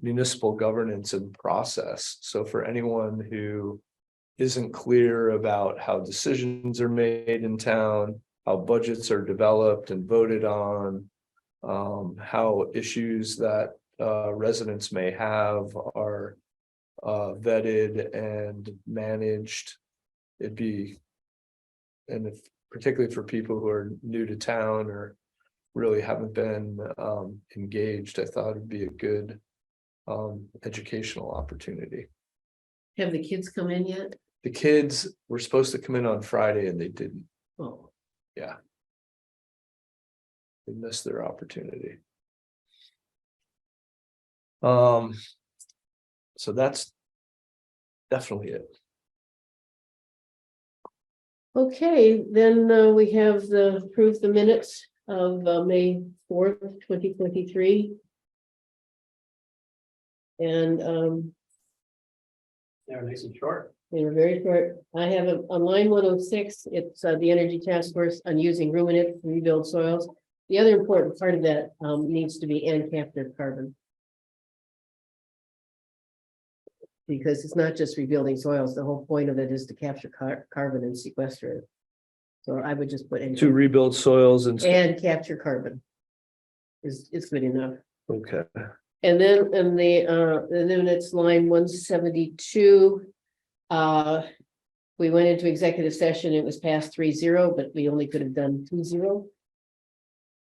Speaker 2: municipal governance and process. So for anyone who isn't clear about how decisions are made in town, how budgets are developed and voted on, how issues that residents may have are vetted and managed. It'd be, and if particularly for people who are new to town or really haven't been engaged, I thought it'd be a good educational opportunity.
Speaker 1: Have the kids come in yet?
Speaker 2: The kids were supposed to come in on Friday and they didn't.
Speaker 1: Oh,
Speaker 2: Yeah. They missed their opportunity. So that's definitely it.
Speaker 1: okay, then we have approved the minutes of May 4th, 2023. And
Speaker 7: They're nice and short.
Speaker 1: they were very short. I have it on line 106. It's the Energy Task Force on using ruminant to rebuild soils. The other important part of that needs to be and capture carbon. Because it's not just rebuilding soils. The whole point of it is to capture carbon and sequester it. So I would just put in
Speaker 2: To rebuild soils and.
Speaker 1: and capture carbon. Is good enough.
Speaker 2: Okay.
Speaker 1: And then it's line 172. We went into executive session, it was passed 3-0, but we only could have done 2-0.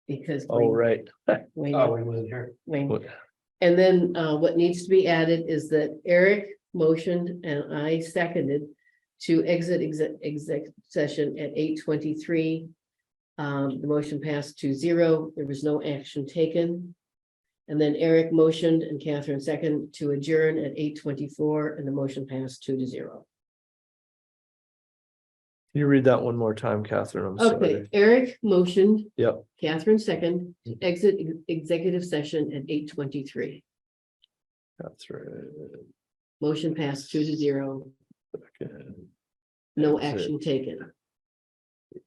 Speaker 1: Because.
Speaker 2: Oh, right.
Speaker 1: Wayne-
Speaker 7: Oh, he wasn't here.
Speaker 1: Wayne.
Speaker 2: What-
Speaker 1: And then what needs to be added is that Eric motioned and I seconded to exit exec session at 8:23. The motion passed 2-0. There was no action taken. And then Eric motioned and Catherine second to adjourn at 8:24, and the motion passed 2-0.
Speaker 2: Can you read that one more time, Catherine? I'm
Speaker 1: Okay,
Speaker 2: sorry.
Speaker 1: Eric motioned.
Speaker 2: Yep.
Speaker 1: Catherine second, to exit executive session at 8:23.
Speaker 2: Catherine.
Speaker 1: Motion passed 2-0.
Speaker 2: Second.
Speaker 1: No
Speaker 2: Exit.
Speaker 1: action taken.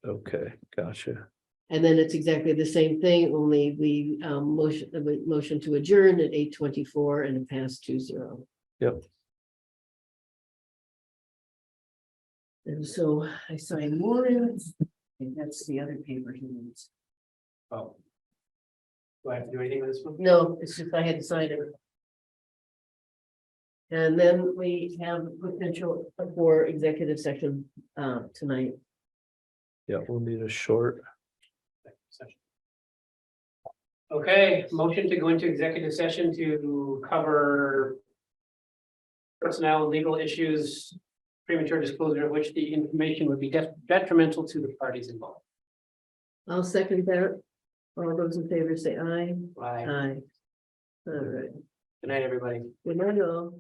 Speaker 2: Okay, gotcha.
Speaker 1: And then it's exactly the same thing, only we motion to adjourn at 8:24 and it passed 2-0.
Speaker 2: Yep.
Speaker 1: And so I signed warrants, and that's the other paper he needs.
Speaker 7: Oh. Do I have to do anything with this one?
Speaker 1: No, it's just I had to sign it. And then we have potential for executive session tonight.
Speaker 2: Yeah, we'll need a short.
Speaker 7: Okay, motion to go into executive session to cover personnel and legal issues, premature disclosure of which the information would be detrimental to the parties involved.
Speaker 1: I'll second that. All those in favor say aye.
Speaker 7: Bye.
Speaker 1: Aye. All right.
Speaker 7: Good night, everybody.
Speaker 1: Good night, all.